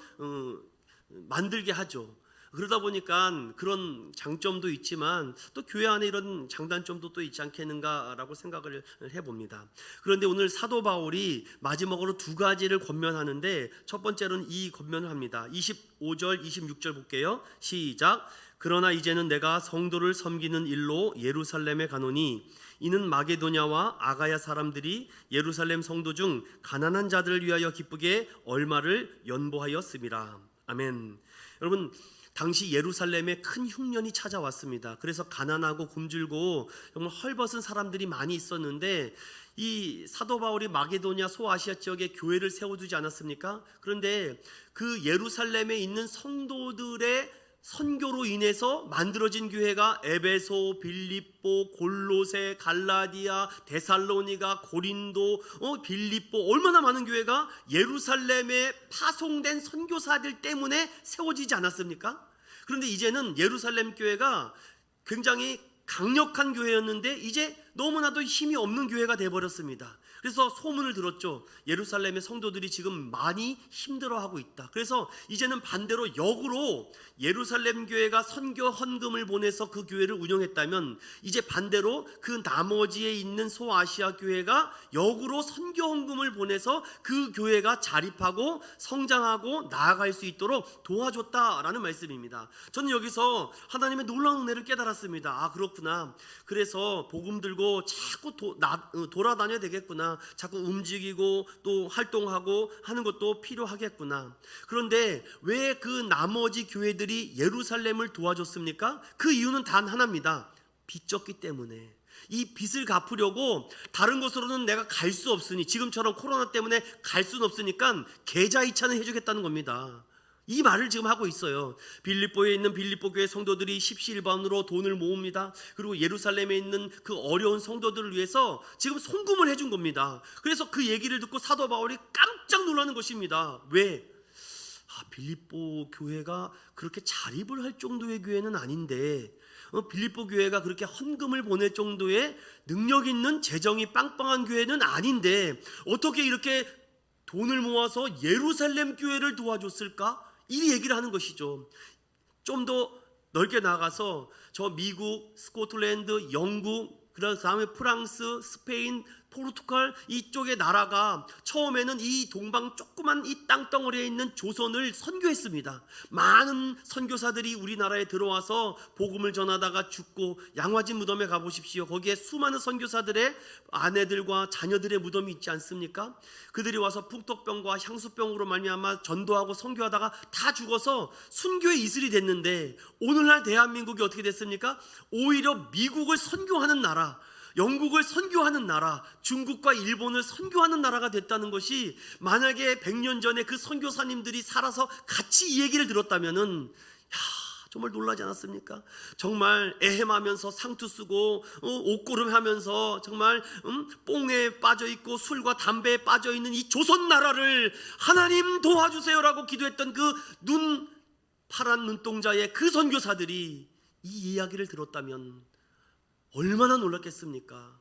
만들게 하죠. 그러다 보니까 그런 장점도 있지만 또 교회 안에 이런 장단점도 또 있지 않겠는가라고 생각을 해봅니다. 그런데 오늘 사도 바울이 마지막으로 두 가지를 권면하는데, 첫 번째로는 이 권면을 합니다. 25절 26절 볼게요. 시작. 그러나 이제는 내가 성도를 섬기는 일로 예루살렘에 가노니 이는 마게도냐와 아가야 사람들이 예루살렘 성도 중 가난한 자들을 위하여 기쁘게 얼마를 연보하였음이라. 아멘. 여러분 당시 예루살렘에 큰 흉년이 찾아왔습니다. 그래서 가난하고 굶주리고 정말 헐벗은 사람들이 많이 있었는데, 이 사도 바울이 마게도냐 소아시아 지역에 교회를 세워두지 않았습니까? 그런데 그 예루살렘에 있는 성도들의 선교로 인해서 만들어진 교회가 에베소, 빌립보, 골로새, 갈라디아, 데살로니가, 고린도, 빌립보, 얼마나 많은 교회가 예루살렘에 파송된 선교사들 때문에 세워지지 않았습니까? 그런데 이제는 예루살렘 교회가 굉장히 강력한 교회였는데 이제 너무나도 힘이 없는 교회가 돼버렸습니다. 그래서 소문을 들었죠. 예루살렘의 성도들이 지금 많이 힘들어하고 있다. 그래서 이제는 반대로 역으로 예루살렘 교회가 선교 헌금을 보내서 그 교회를 운영했다면, 이제 반대로 그 나머지에 있는 소아시아 교회가 역으로 선교 헌금을 보내서 그 교회가 자립하고 성장하고 나아갈 수 있도록 도와줬다라는 말씀입니다. 저는 여기서 하나님의 놀라운 은혜를 깨달았습니다. 아, 그렇구나. 그래서 복음 들고 자꾸 돌아다녀야 되겠구나. 자꾸 움직이고 또 활동하고 하는 것도 필요하겠구나. 그런데 왜 그 나머지 교회들이 예루살렘을 도와줬습니까? 그 이유는 단 하나입니다. 빚졌기 때문에. 이 빚을 갚으려고 다른 곳으로는 내가 갈 수 없으니, 지금처럼 코로나 때문에 갈 수는 없으니까 계좌 이체는 해주겠다는 겁니다. 이 말을 지금 하고 있어요. 빌립보에 있는 빌립보 교회 성도들이 십시일반으로 돈을 모읍니다. 그리고 예루살렘에 있는 그 어려운 성도들을 위해서 지금 송금을 해준 겁니다. 그래서 그 얘기를 듣고 사도 바울이 깜짝 놀라는 것입니다. 왜? 빌립보 교회가 그렇게 자립을 할 정도의 교회는 아닌데, 빌립보 교회가 그렇게 헌금을 보낼 정도의 능력 있는 재정이 빵빵한 교회는 아닌데 어떻게 이렇게 돈을 모아서 예루살렘 교회를 도와줬을까? 이 얘기를 하는 것이죠. 좀 더 넓게 나가서 저 미국, 스코틀랜드, 영국, 그 다음에 프랑스, 스페인, 포르투갈 이쪽의 나라가 처음에는 이 동방 조그만 이 땅덩어리에 있는 조선을 선교했습니다. 많은 선교사들이 우리나라에 들어와서 복음을 전하다가 죽고, 양화진 무덤에 가보십시오. 거기에 수많은 선교사들의 아내들과 자녀들의 무덤이 있지 않습니까? 그들이 와서 풍토병과 향수병으로 말미암아 전도하고 선교하다가 다 죽어서 순교의 이슬이 됐는데, 오늘날 대한민국이 어떻게 됐습니까? 오히려 미국을 선교하는 나라, 영국을 선교하는 나라, 중국과 일본을 선교하는 나라가 됐다는 것이, 만약에 100년 전에 그 선교사님들이 살아서 같이 이 얘기를 들었다면은 정말 놀라지 않았습니까? 정말 애헴하면서 상투 쓰고 옷고름하면서 정말 뽕에 빠져있고 술과 담배에 빠져있는 이 조선 나라를 하나님 도와주세요라고 기도했던 그 파란 눈동자의 그 선교사들이 이 이야기를 들었다면 얼마나 놀랐겠습니까?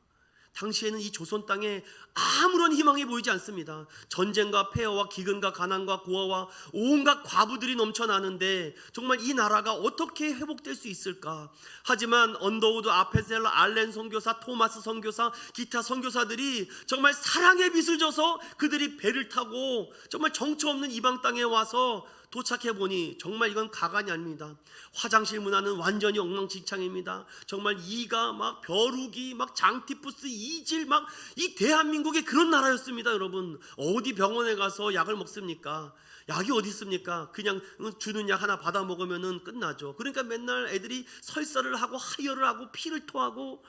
당시에는 이 조선 땅에 아무런 희망이 보이지 않습니다. 전쟁과 폐허와 기근과 가난과 고아와 온갖 과부들이 넘쳐나는데 정말 이 나라가 어떻게 회복될 수 있을까? 하지만 언더우드 아페셀 알렌 선교사, 토마스 선교사, 기타 선교사들이 정말 사랑의 빚을 져서 그들이 배를 타고 정말 정처 없는 이방 땅에 와서 도착해보니 정말 이건 가관이 아닙니다. 화장실 문화는 완전히 엉망진창입니다. 정말 이가 막 벼룩이 막 장티푸스 이질 막 이 대한민국이 그런 나라였습니다. 여러분, 어디 병원에 가서 약을 먹습니까? 약이 어디 있습니까? 그냥 주는 약 하나 받아 먹으면 끝나죠. 그러니까 맨날 애들이 설사를 하고 하혈을 하고 피를 토하고,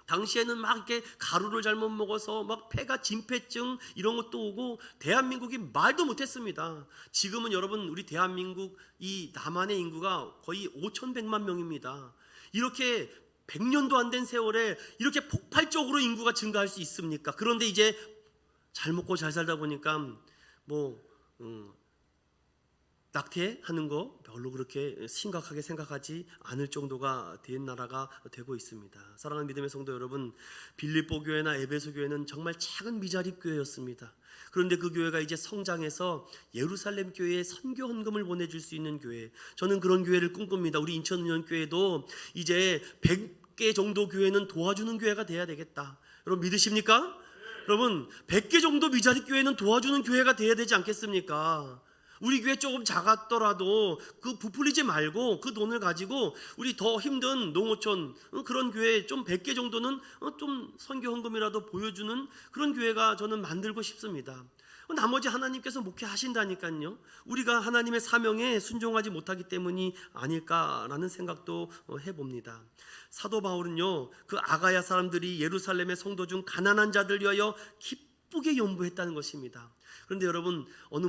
당시에는 막 이렇게 가루를 잘못 먹어서 막 폐가 진폐증 이런 것도 오고, 대한민국이 말도 못했습니다. 지금은 여러분, 우리 대한민국 이 남한의 인구가 거의 5,100만 명입니다. 이렇게 100년도 안 된 세월에 이렇게 폭발적으로 인구가 증가할 수 있습니까? 그런데 이제 잘 먹고 잘 살다 보니까 낙태하는 거 별로 그렇게 심각하게 생각하지 않을 정도가 된 나라가 되고 있습니다. 사랑하는 믿음의 성도 여러분, 빌립보 교회나 에베소 교회는 정말 작은 미자립 교회였습니다. 그런데 그 교회가 이제 성장해서 예루살렘 교회에 선교 헌금을 보내줄 수 있는 교회, 저는 그런 교회를 꿈꿉니다. 우리 인천은행교회도 이제 100개 정도 교회는 도와주는 교회가 돼야 되겠다. 여러분 믿으십니까? 여러분 100개 정도 미자립 교회는 도와주는 교회가 돼야 되지 않겠습니까? 우리 교회 조금 작았더라도 그 부풀리지 말고 그 돈을 가지고 우리 더 힘든 농어촌 그런 교회 좀 100개 정도는 좀 선교 헌금이라도 보여주는 그런 교회가 저는 만들고 싶습니다. 나머지 하나님께서 목회하신다니까요. 우리가 하나님의 사명에 순종하지 못하기 때문이 아닐까라는 생각도 해봅니다. 사도 바울은요, 그 아가야 사람들이 예루살렘의 성도 중 가난한 자들 위하여 기쁘게 연부했다는 것입니다. 그런데 여러분, 어느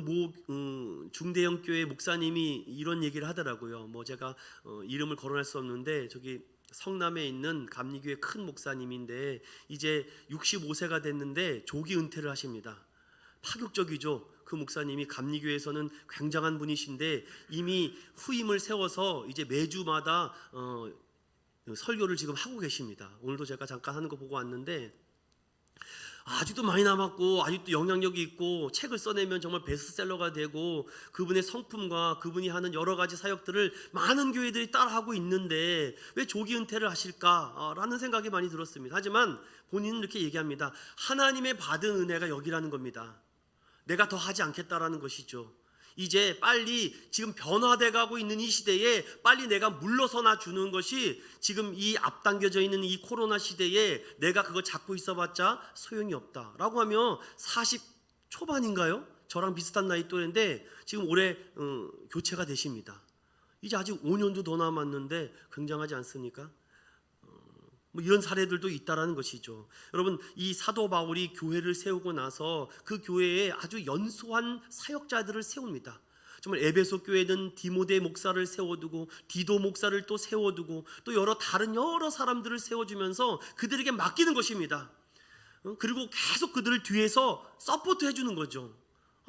중대형 교회 목사님이 이런 얘기를 하더라고요. 제가 이름을 거론할 수 없는데, 저기 성남에 있는 감리교회 큰 목사님인데 이제 65세가 됐는데 조기 은퇴를 하십니다. 파격적이죠. 그 목사님이 감리교회에서는 굉장한 분이신데 이미 후임을 세워서 이제 매주마다 설교를 지금 하고 계십니다. 오늘도 제가 잠깐 하는 거 보고 왔는데 아직도 많이 남았고 아직도 영향력이 있고 책을 써내면 정말 베스트셀러가 되고 그분의 성품과 그분이 하는 여러 가지 사역들을 많은 교회들이 따라하고 있는데 왜 조기 은퇴를 하실까라는 생각이 많이 들었습니다. 하지만 본인은 이렇게 얘기합니다. 하나님의 받은 은혜가 여기라는 겁니다. 내가 더 하지 않겠다라는 것이죠. 이제 빨리 지금 변화돼 가고 있는 이 시대에 빨리 내가 물러서나 주는 것이 지금 이 앞당겨져 있는 이 코로나 시대에 내가 그거 잡고 있어봤자 소용이 없다라고 하며 40 초반인가요? 저랑 비슷한 나이 또래인데 지금 올해 교체가 되십니다. 이제 아직 5년도 더 남았는데 굉장하지 않습니까? 뭐 이런 사례들도 있다라는 것이죠. 여러분, 이 사도 바울이 교회를 세우고 나서 그 교회에 아주 연소한 사역자들을 세웁니다. 정말 에베소 교회는 디모데 목사를 세워두고 디도 목사를 또 세워두고 또 다른 여러 사람들을 세워주면서 그들에게 맡기는 것입니다. 그리고 계속 그들을 뒤에서 서포트 해주는 거죠.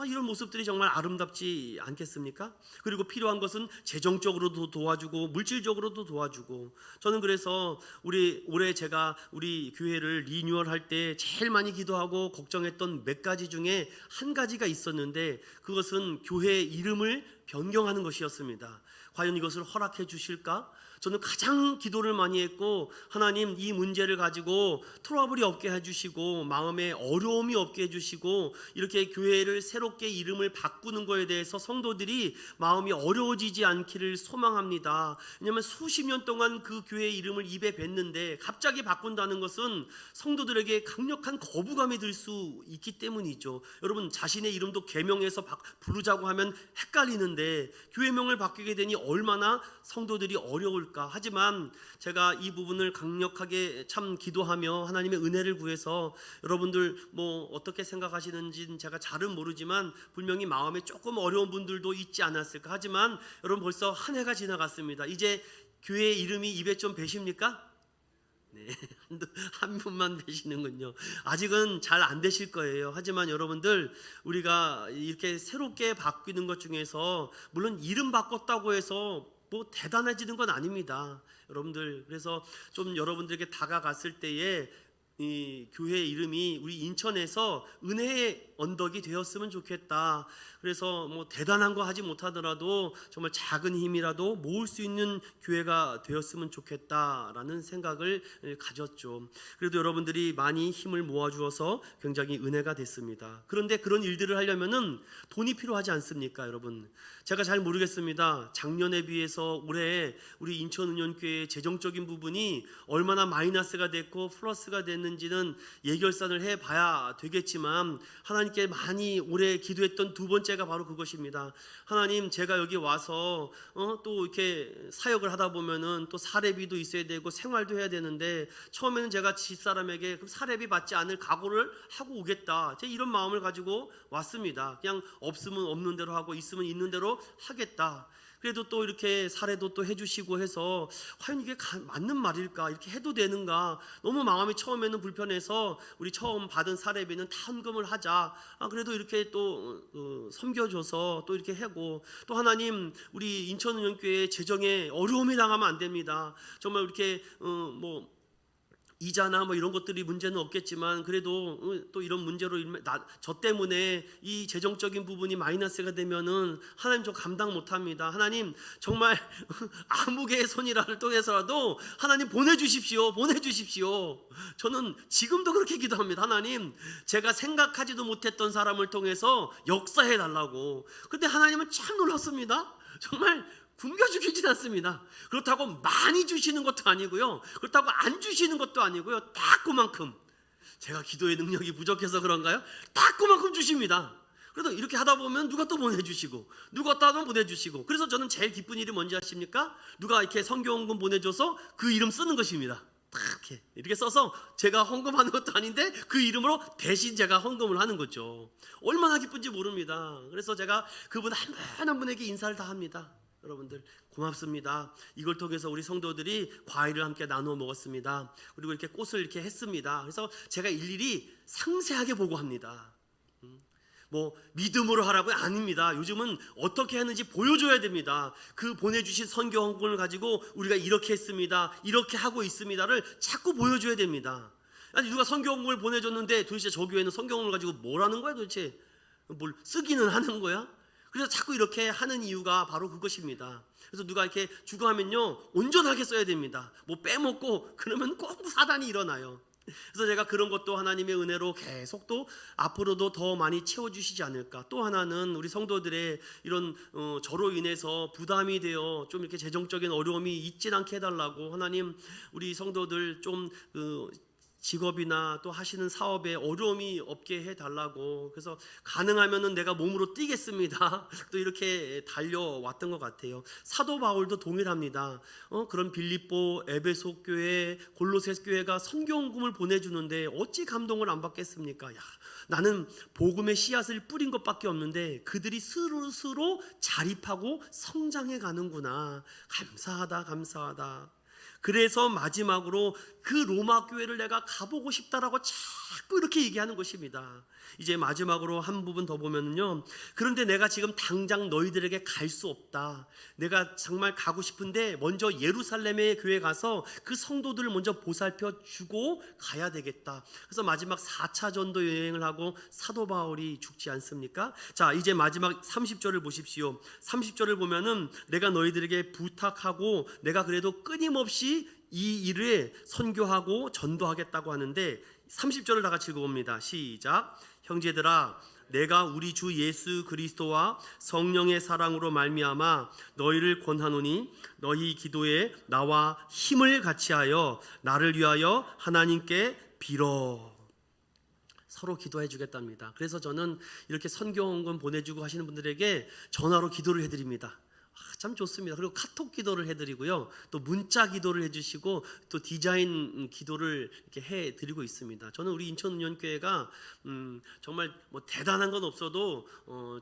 이런 모습들이 정말 아름답지 않겠습니까? 그리고 필요한 것은 재정적으로도 도와주고 물질적으로도 도와주고. 저는 그래서 올해 제가 우리 교회를 리뉴얼할 때 제일 많이 기도하고 걱정했던 몇 가지 중에 한 가지가 있었는데 그것은 교회 이름을 변경하는 것이었습니다. 과연 이것을 허락해 주실까? 저는 가장 기도를 많이 했고, 하나님 이 문제를 가지고 트러블이 없게 해주시고 마음에 어려움이 없게 해주시고 이렇게 교회를 새롭게 이름을 바꾸는 거에 대해서 성도들이 마음이 어려워지지 않기를 소망합니다. 왜냐하면 수십 년 동안 그 교회 이름을 입에 뱉는데 갑자기 바꾼다는 것은 성도들에게 강력한 거부감이 들 수 있기 때문이죠. 여러분, 자신의 이름도 개명해서 부르자고 하면 헷갈리는데 교회명을 바뀌게 되니 얼마나 성도들이 어려울. 하지만 제가 이 부분을 강력하게 참 기도하며 하나님의 은혜를 구해서 여러분들 뭐 어떻게 생각하시는지는 제가 잘은 모르지만 분명히 마음에 조금 어려운 분들도 있지 않았을까. 하지만 여러분, 벌써 한 해가 지나갔습니다. 이제 교회 이름이 입에 좀 배십니까? 네, 한 분만 배시는군요. 아직은 잘 안 되실 거예요. 하지만 여러분들, 우리가 이렇게 새롭게 바뀌는 것 중에서 물론 이름 바꿨다고 해서 뭐 대단해지는 건 아닙니다, 여러분들. 그래서 좀 여러분들에게 다가갔을 때에 이 교회 이름이 우리 인천에서 은혜의 언덕이 되었으면 좋겠다. 그래서 뭐 대단한 거 하지 못하더라도 정말 작은 힘이라도 모을 수 있는 교회가 되었으면 좋겠다라는 생각을 가졌죠. 그래도 여러분들이 많이 힘을 모아주어서 굉장히 은혜가 됐습니다. 그런데 그런 일들을 하려면은 돈이 필요하지 않습니까, 여러분? 제가 잘 모르겠습니다. 작년에 비해서 올해 우리 인천은연교회의 재정적인 부분이 얼마나 마이너스가 됐고 플러스가 됐는지는 예결산을 해봐야 되겠지만 하나님께 많이 올해 기도했던 두 번째가 바로 그것입니다. 하나님, 제가 여기 와서 또 이렇게 사역을 하다 보면은 또 사례비도 있어야 되고 생활도 해야 되는데 처음에는 제가 집사람에게 그럼 사례비 받지 않을 각오를 하고 오겠다, 제가 이런 마음을 가지고 왔습니다. 그냥 없으면 없는 대로 하고 있으면 있는 대로 하겠다. 그래도 또 이렇게 사례도 또 해주시고 해서 과연 이게 맞는 말일까, 이렇게 해도 되는가, 너무 마음이 처음에는 불편해서 우리 처음 받은 사례비는 다 헌금을 하자. 그래도 이렇게 또 섬겨줘서 또 이렇게 하고, 또 하나님 우리 인천은연교회 재정에 어려움이 당하면 안 됩니다. 정말 이렇게 뭐 이자나 뭐 이런 것들이 문제는 없겠지만 그래도 또 이런 문제로 저 때문에 이 재정적인 부분이 마이너스가 되면은 하나님 저 감당 못합니다. 하나님 정말 아무개의 손이라를 통해서라도 하나님 보내주십시오. 저는 지금도 그렇게 기도합니다. 하나님, 제가 생각하지도 못했던 사람을 통해서 역사해 달라고. 근데 하나님은 참 놀랐습니다. 정말 굶겨 죽이진 않습니다. 그렇다고 많이 주시는 것도 아니고요, 그렇다고 안 주시는 것도 아니고요, 딱 그만큼. 제가 기도의 능력이 부족해서 그런가요? 딱 그만큼 주십니다. 그래도 이렇게 하다 보면 누가 또 보내주시고 누가 또 하면 보내주시고. 그래서 저는 제일 기쁜 일이 뭔지 아십니까? 누가 이렇게 선교헌금 보내줘서 그 이름 쓰는 것입니다. 딱 이렇게 써서 제가 헌금하는 것도 아닌데 그 이름으로 대신 제가 헌금을 하는 거죠. 얼마나 기쁜지 모릅니다. 그래서 제가 그분 한 분 한 분에게 인사를 다 합니다. 여러분들 고맙습니다. 이걸 통해서 우리 성도들이 과일을 함께 나누어 먹었습니다. 그리고 이렇게 꽃을 이렇게 했습니다. 그래서 제가 일일이 상세하게 보고합니다. 뭐 믿음으로 하라고요? 아닙니다. 요즘은 어떻게 하는지 보여줘야 됩니다. 그 보내주신 선교 헌금을 가지고 우리가 이렇게 했습니다, 이렇게 하고 있습니다를 자꾸 보여줘야 됩니다. 아니 누가 선교 헌금을 보내줬는데 도대체 저 교회는 선교 헌금을 가지고 뭘 하는 거야 도대체? 뭘 쓰기는 하는 거야? 그래서 자꾸 이렇게 하는 이유가 바로 그것입니다. 그래서 누가 이렇게 주고 하면요 온전하게 써야 됩니다. 뭐 빼먹고 그러면 꼭 사단이 일어나요. 그래서 제가 그런 것도 하나님의 은혜로 계속 또 앞으로도 더 많이 채워주시지 않을까. 또 하나는 우리 성도들의 이런 저로 인해서 부담이 되어 좀 이렇게 재정적인 어려움이 있진 않게 해달라고 하나님 우리 성도들 좀 직업이나 또 하시는 사업에 어려움이 없게 해달라고. 그래서 가능하면은 내가 몸으로 뛰겠습니다. 또 이렇게 달려왔던 것 같아요. 사도 바울도 동일합니다. 그런 빌립보, 에베소 교회, 골로새 교회가 선교헌금을 보내주는데 어찌 감동을 안 받겠습니까? 야, 나는 복음의 씨앗을 뿌린 것밖에 없는데 그들이 스스로 자립하고 성장해 가는구나. 감사하다, 감사하다. 그래서 마지막으로 그 로마 교회를 내가 가보고 싶다라고 자꾸 이렇게 얘기하는 것입니다. 이제 마지막으로 한 부분 더 보면요, 그런데 내가 지금 당장 너희들에게 갈 수 없다. 내가 정말 가고 싶은데 먼저 예루살렘의 교회 가서 그 성도들을 먼저 보살펴 주고 가야 되겠다. 그래서 마지막 4차 전도 여행을 하고 사도 바울이 죽지 않습니까? 자, 이제 마지막 30절을 보십시오. 30절을 보면은 내가 너희들에게 부탁하고 내가 그래도 끊임없이 이 일을 선교하고 전도하겠다고 하는데 30절을 다 같이 읽어봅니다. 시작. 형제들아, 내가 우리 주 예수 그리스도와 성령의 사랑으로 말미암아 너희를 권하노니 너희 기도에 나와 힘을 같이하여 나를 위하여 하나님께 빌어. 서로 기도해 주겠답니다. 그래서 저는 이렇게 선교헌금 보내주고 하시는 분들에게 전화로 기도를 해드립니다. 참 좋습니다. 그리고 카톡 기도를 해드리고요, 또 문자 기도를 해주시고 또 디자인 기도를 이렇게 해드리고 있습니다. 저는 우리 인천운영교회가 정말 뭐 대단한 건 없어도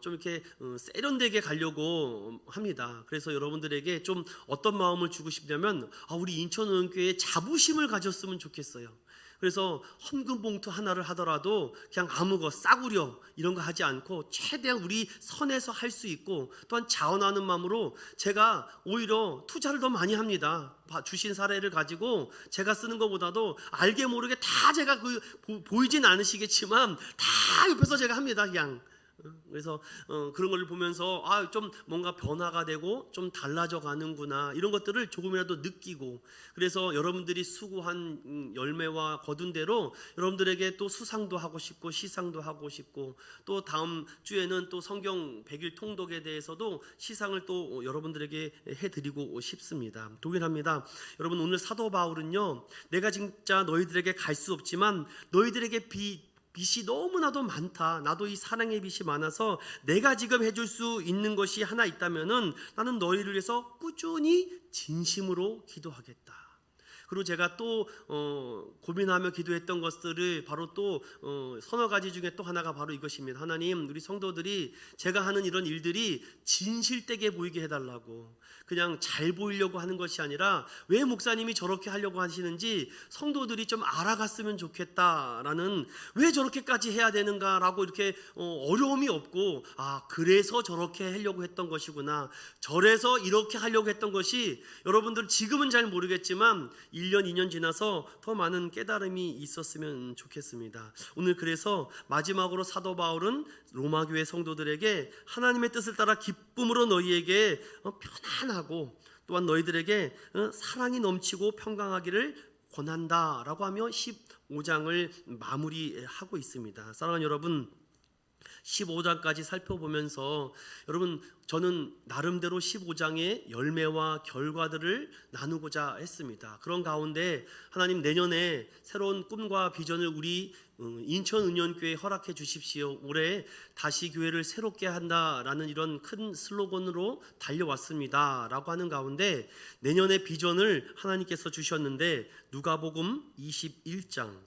좀 이렇게 세련되게 가려고 합니다. 그래서 여러분들에게 좀 어떤 마음을 주고 싶냐면 우리 인천운영교회에 자부심을 가졌으면 좋겠어요. 그래서 헌금 봉투 하나를 하더라도 그냥 아무 거 싸구려 이런 거 하지 않고 최대한 우리 선에서 할 수 있고, 또한 자원하는 마음으로 제가 오히려 투자를 더 많이 합니다. 주신 사례를 가지고 제가 쓰는 것보다도 알게 모르게 다 제가 보이진 않으시겠지만 다 옆에서 제가 합니다. 그냥 그래서 그런 걸 보면서 좀 뭔가 변화가 되고 좀 달라져 가는구나, 이런 것들을 조금이라도 느끼고, 그래서 여러분들이 수고한 열매와 거둔 대로 여러분들에게 또 수상도 하고 싶고 시상도 하고 싶고, 또 다음 주에는 또 성경 100일 통독에 대해서도 시상을 또 여러분들에게 해드리고 싶습니다. 동일합니다. 여러분, 오늘 사도 바울은요, 내가 진짜 너희들에게 갈 수 없지만 너희들에게 빚이 너무나도 많다. 나도 이 사랑의 빚이 많아서 내가 지금 해줄 수 있는 것이 하나 있다면은 나는 너희를 위해서 꾸준히 진심으로 기도하겠다. 그리고 제가 또 고민하며 기도했던 것들을 바로 또 서너 가지 중에 또 하나가 바로 이것입니다. 하나님, 우리 성도들이 제가 하는 이런 일들이 진실되게 보이게 해달라고. 그냥 잘 보이려고 하는 것이 아니라 왜 목사님이 저렇게 하려고 하시는지 성도들이 좀 알아갔으면 좋겠다라는, 왜 저렇게까지 해야 되는가라고 이렇게 어려움이 없고, 그래서 저렇게 하려고 했던 것이구나, 저래서 이렇게 하려고 했던 것이, 여러분들 지금은 잘 모르겠지만 1년 2년 지나서 더 많은 깨달음이 있었으면 좋겠습니다. 오늘 그래서 마지막으로 사도 바울은 로마 교회 성도들에게 하나님의 뜻을 따라 기쁨으로 너희에게 편안하고 또한 너희들에게 사랑이 넘치고 평강하기를 권한다라고 하며 15장을 마무리하고 있습니다. 사랑하는 여러분, 15장까지 살펴보면서 여러분, 저는 나름대로 15장의 열매와 결과들을 나누고자 했습니다. 그런 가운데 하나님, 내년에 새로운 꿈과 비전을 우리 인천은연교회에 허락해 주십시오. 올해 다시 교회를 새롭게 한다라는 이런 큰 슬로건으로 달려왔습니다 라고 하는 가운데, 내년의 비전을 하나님께서 주셨는데 누가복음 21장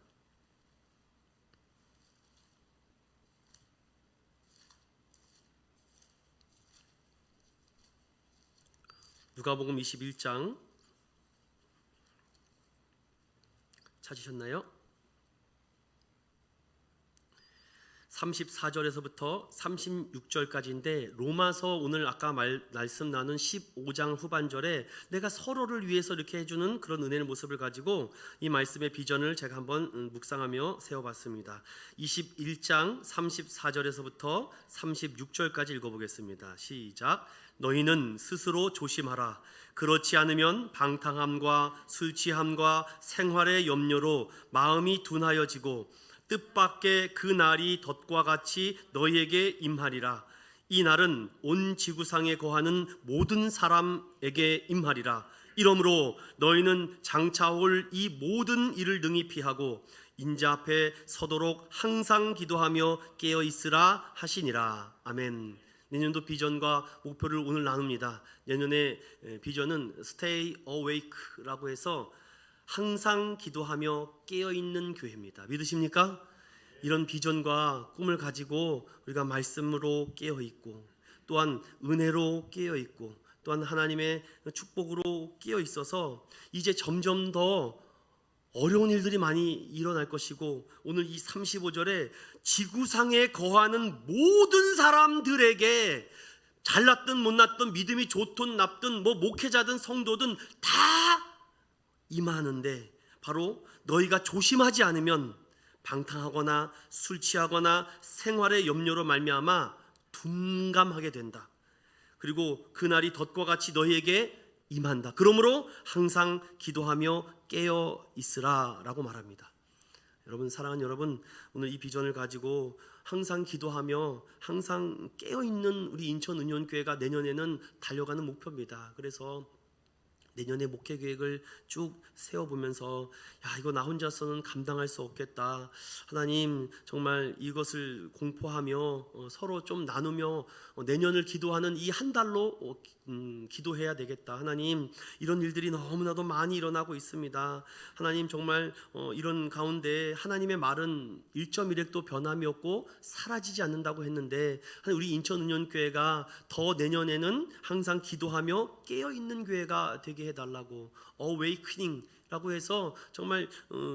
누가복음 21장 찾으셨나요? 34절에서부터 36절까지인데 로마서 오늘 아까 말씀 나눈 15장 후반절에 내가 서로를 위해서 이렇게 해주는 그런 은혜의 모습을 가지고 이 말씀의 비전을 제가 한번 묵상하며 세워봤습니다. 21장 34절에서부터 36절까지 읽어보겠습니다. 시작. 너희는 스스로 조심하라. 그렇지 않으면 방탕함과 술 취함과 생활의 염려로 마음이 둔하여지고 뜻밖의 그 날이 덫과 같이 너희에게 임하리라. 이 날은 온 지구상에 거하는 모든 사람에게 임하리라. 이러므로 너희는 장차 올 이 모든 일을 능히 피하고 인자 앞에 서도록 항상 기도하며 깨어 있으라 하시니라. 아멘. 내년도 비전과 목표를 오늘 나눕니다. 내년의 비전은 Stay Awake라고 해서 항상 기도하며 깨어있는 교회입니다. 믿으십니까? 이런 비전과 꿈을 가지고 우리가 말씀으로 깨어있고 또한 은혜로 깨어있고 또한 하나님의 축복으로 깨어있어서 이제 점점 더 어려운 일들이 많이 일어날 것이고 오늘 이 35절에 지구상에 거하는 모든 사람들에게 잘났든 못났든 믿음이 좋든 나쁘든 목회자든 성도든 다 임하는데 바로 너희가 조심하지 않으면 방탕하거나 술 취하거나 생활의 염려로 말미암아 둔감하게 된다. 그리고 그날이 덫과 같이 너희에게 임한다. 그러므로 항상 기도하며 깨어 있으라 라고 말합니다. 여러분, 사랑하는 여러분, 오늘 이 비전을 가지고 항상 기도하며 항상 깨어있는 우리 인천은ion교회가 내년에는 달려가는 목표입니다. 그래서 내년의 목회 계획을 쭉 세워보면서 이거 나 혼자서는 감당할 수 없겠다. 하나님 정말 이것을 공포하며 서로 좀 나누며 내년을 기도하는 이 한 달로 기도해야 되겠다. 하나님 이런 일들이 너무나도 많이 일어나고 있습니다. 하나님 정말 이런 가운데 하나님의 말은 1.1획도 변함이 없고 사라지지 않는다고 했는데 우리 인천은ion교회가 더 내년에는 항상 기도하며 깨어있는 교회가 되게 해달라고 Awakening 라고 해서 정말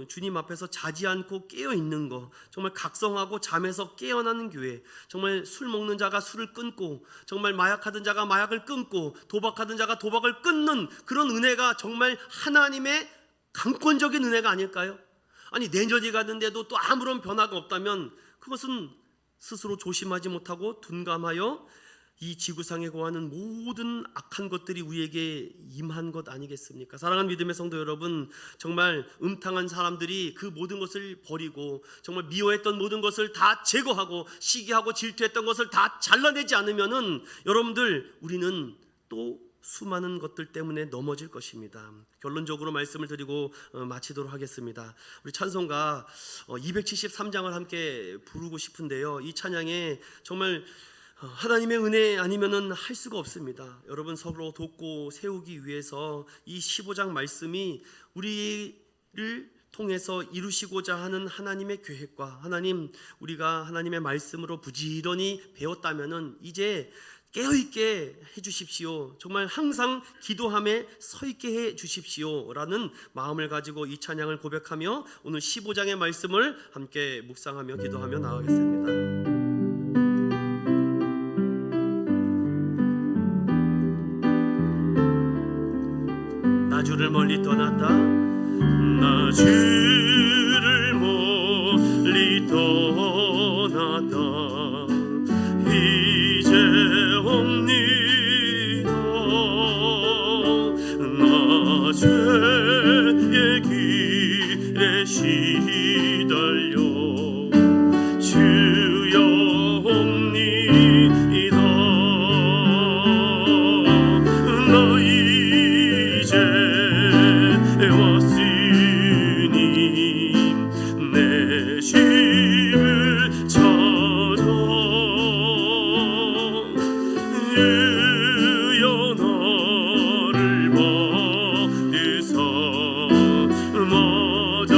주님 앞에서 자지 않고 깨어있는 거, 정말 각성하고 잠에서 깨어나는 교회, 정말 술 먹는 자가 술을 끊고 정말 마약하던 자가 마약을 끊고 도박하던 자가 도박을 끊는 그런 은혜가 정말 하나님의 강권적인 은혜가 아닐까요? 아니 내년이 갔는데도 또 아무런 변화가 없다면 그것은 스스로 조심하지 못하고 둔감하여 이 지구상에 거하는 모든 악한 것들이 우리에게 임한 것 아니겠습니까? 사랑하는 믿음의 성도 여러분, 정말 음탕한 사람들이 그 모든 것을 버리고 정말 미워했던 모든 것을 다 제거하고 시기하고 질투했던 것을 다 잘라내지 않으면은 여러분들 우리는 또 수많은 것들 때문에 넘어질 것입니다. 결론적으로 말씀을 드리고 마치도록 하겠습니다. 우리 찬송가 273장을 함께 부르고 싶은데요, 이 찬양에 정말 하나님의 은혜 아니면은 할 수가 없습니다. 여러분 서로 돕고 세우기 위해서 이 15장 말씀이 우리를 통해서 이루시고자 하는 하나님의 계획과 하나님 우리가 하나님의 말씀으로 부지런히 배웠다면은 이제 깨어있게 해주십시오. 정말 항상 기도함에 서있게 해주십시오 라는 마음을 가지고 이 찬양을 고백하며 오늘 15장의 말씀을 함께 묵상하며 기도하며 나아가겠습니다. 나주를 멀리 떠났다. 나주를 멀리 떠났다. 이제 옵니다. 나 죄의 길에 시달려 주여 옵니다. 나 이제 왔으니 내 집을 찾아 주여 나를 받으사 맞아.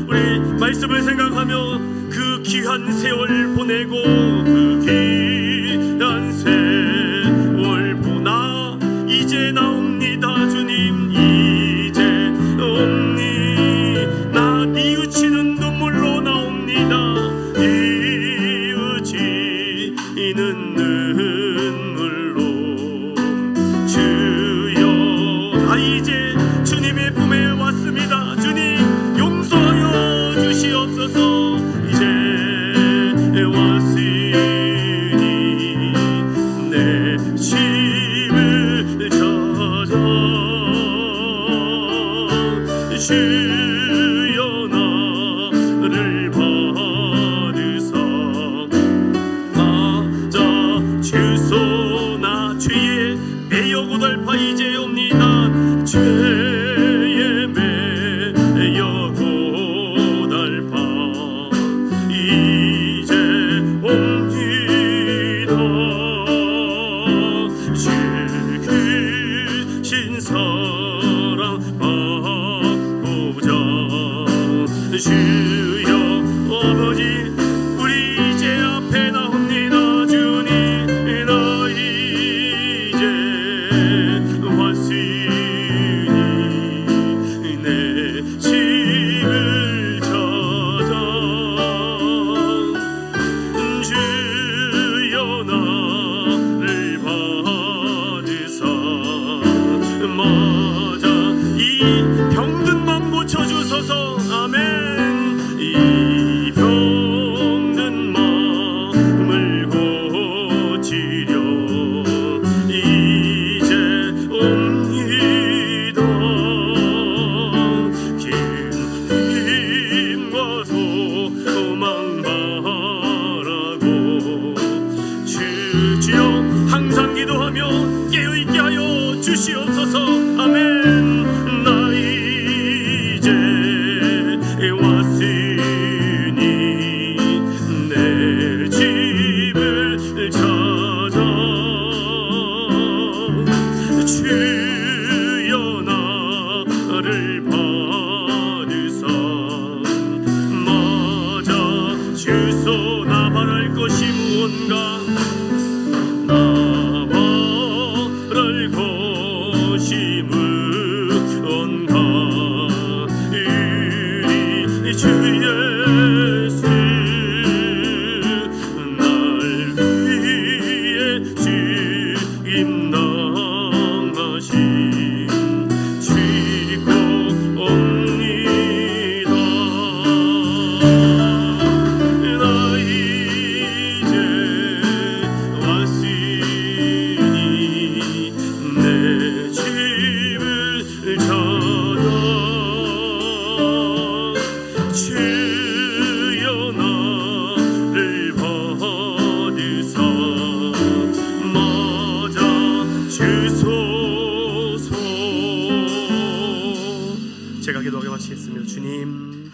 우리 말씀을 생각하며 그 귀한 세월 보내고 그 귀한 세월 보나 이제 나옵니다. 주님 이제 옵니 나 뉘우치는 눈물로 나옵니다. 뉘우치는 누군가 나와랄 것이 무언가 이 주 예수 날 위해 주임 당하신 지곡옵니다. 나 이제 왔으니 내 집을 찾아 주여 나를 받으사 맞아 주소서. 제가 기도하게 마치겠습니다. 주님,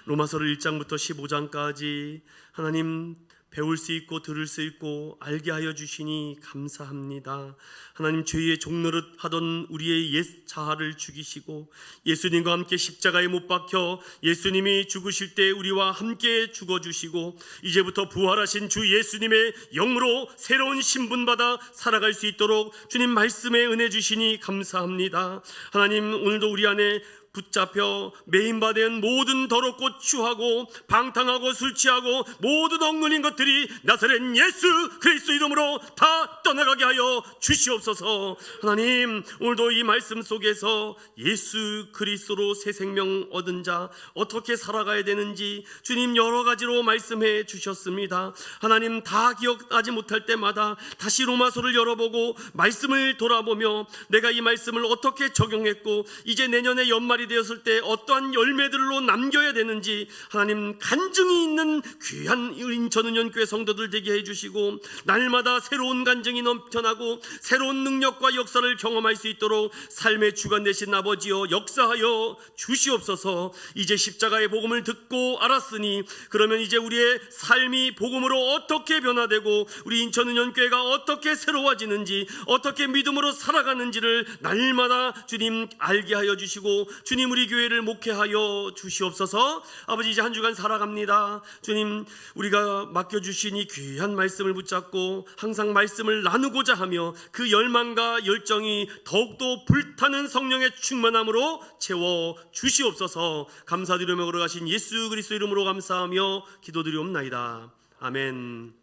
로마서를 1장부터 15장까지 하나님 배울 수 있고 들을 수 있고 알게 하여 주시니 감사합니다. 하나님, 죄의 종노릇 하던 우리의 옛 자아를 죽이시고 예수님과 함께 십자가에 못 박혀 예수님이 죽으실 때 우리와 함께 죽어주시고 이제부터 부활하신 주 예수님의 영으로 새로운 신분받아 살아갈 수 있도록 주님 말씀에 은혜 주시니 감사합니다. 하나님, 오늘도 우리 안에 붙잡혀 메인바된 모든 더럽고 추하고 방탕하고 술 취하고 모든 억눌린 것들이 나사렛 예수 그리스도 이름으로 다 떠나가게 하여 주시옵소서. 하나님, 오늘도 이 말씀 속에서 예수 그리스도로 새 생명 얻은 자 어떻게 살아가야 되는지 주님 여러 가지로 말씀해 주셨습니다. 하나님, 다 기억하지 못할 때마다 다시 로마서를 열어보고 말씀을 돌아보며 내가 이 말씀을 어떻게 적용했고 이제 내년에 연말이 되었을 때 어떠한 열매들로 남겨야 되는지 하나님 간증이 있는 귀한 인천은연교회 성도들 되게 해주시고 날마다 새로운 간증이 넘쳐나고 새로운 능력과 역사를 경험할 수 있도록 삶의 주관 되신 아버지여 역사하여 주시옵소서. 이제 십자가의 복음을 듣고 알았으니 그러면 이제 우리의 삶이 복음으로 어떻게 변화되고 우리 인천은연교회가 어떻게 새로워지는지 어떻게 믿음으로 살아가는지를 날마다 주님 알게 하여 주시고 주님 우리 교회를 목회하여 주시옵소서. 아버지, 이제 한 주간 살아갑니다. 주님, 우리가 맡겨주신 이 귀한 말씀을 붙잡고 항상 말씀을 나누고자 하며 그 열망과 열정이 더욱더 불타는 성령의 충만함으로 채워 주시옵소서. 감사드리며 걸어가신 예수 그리스도 이름으로 감사하며 기도드리옵나이다. 아멘.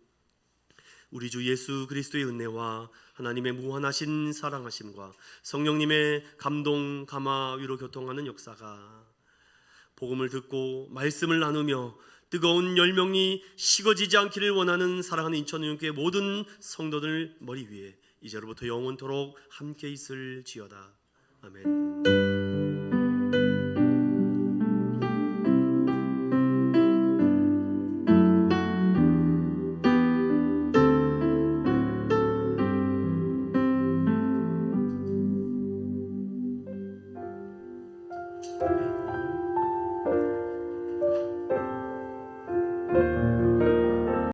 우리 주 예수 그리스도의 은혜와 하나님의 무한하신 사랑하심과 성령님의 감동, 감화, 위로 교통하는 역사가 복음을 듣고 말씀을 나누며 뜨거운 열명이 식어지지 않기를 원하는 사랑하는 인천은연교회 모든 성도들 머리 위에 이제로부터 영원토록 함께 있을지어다. 아멘.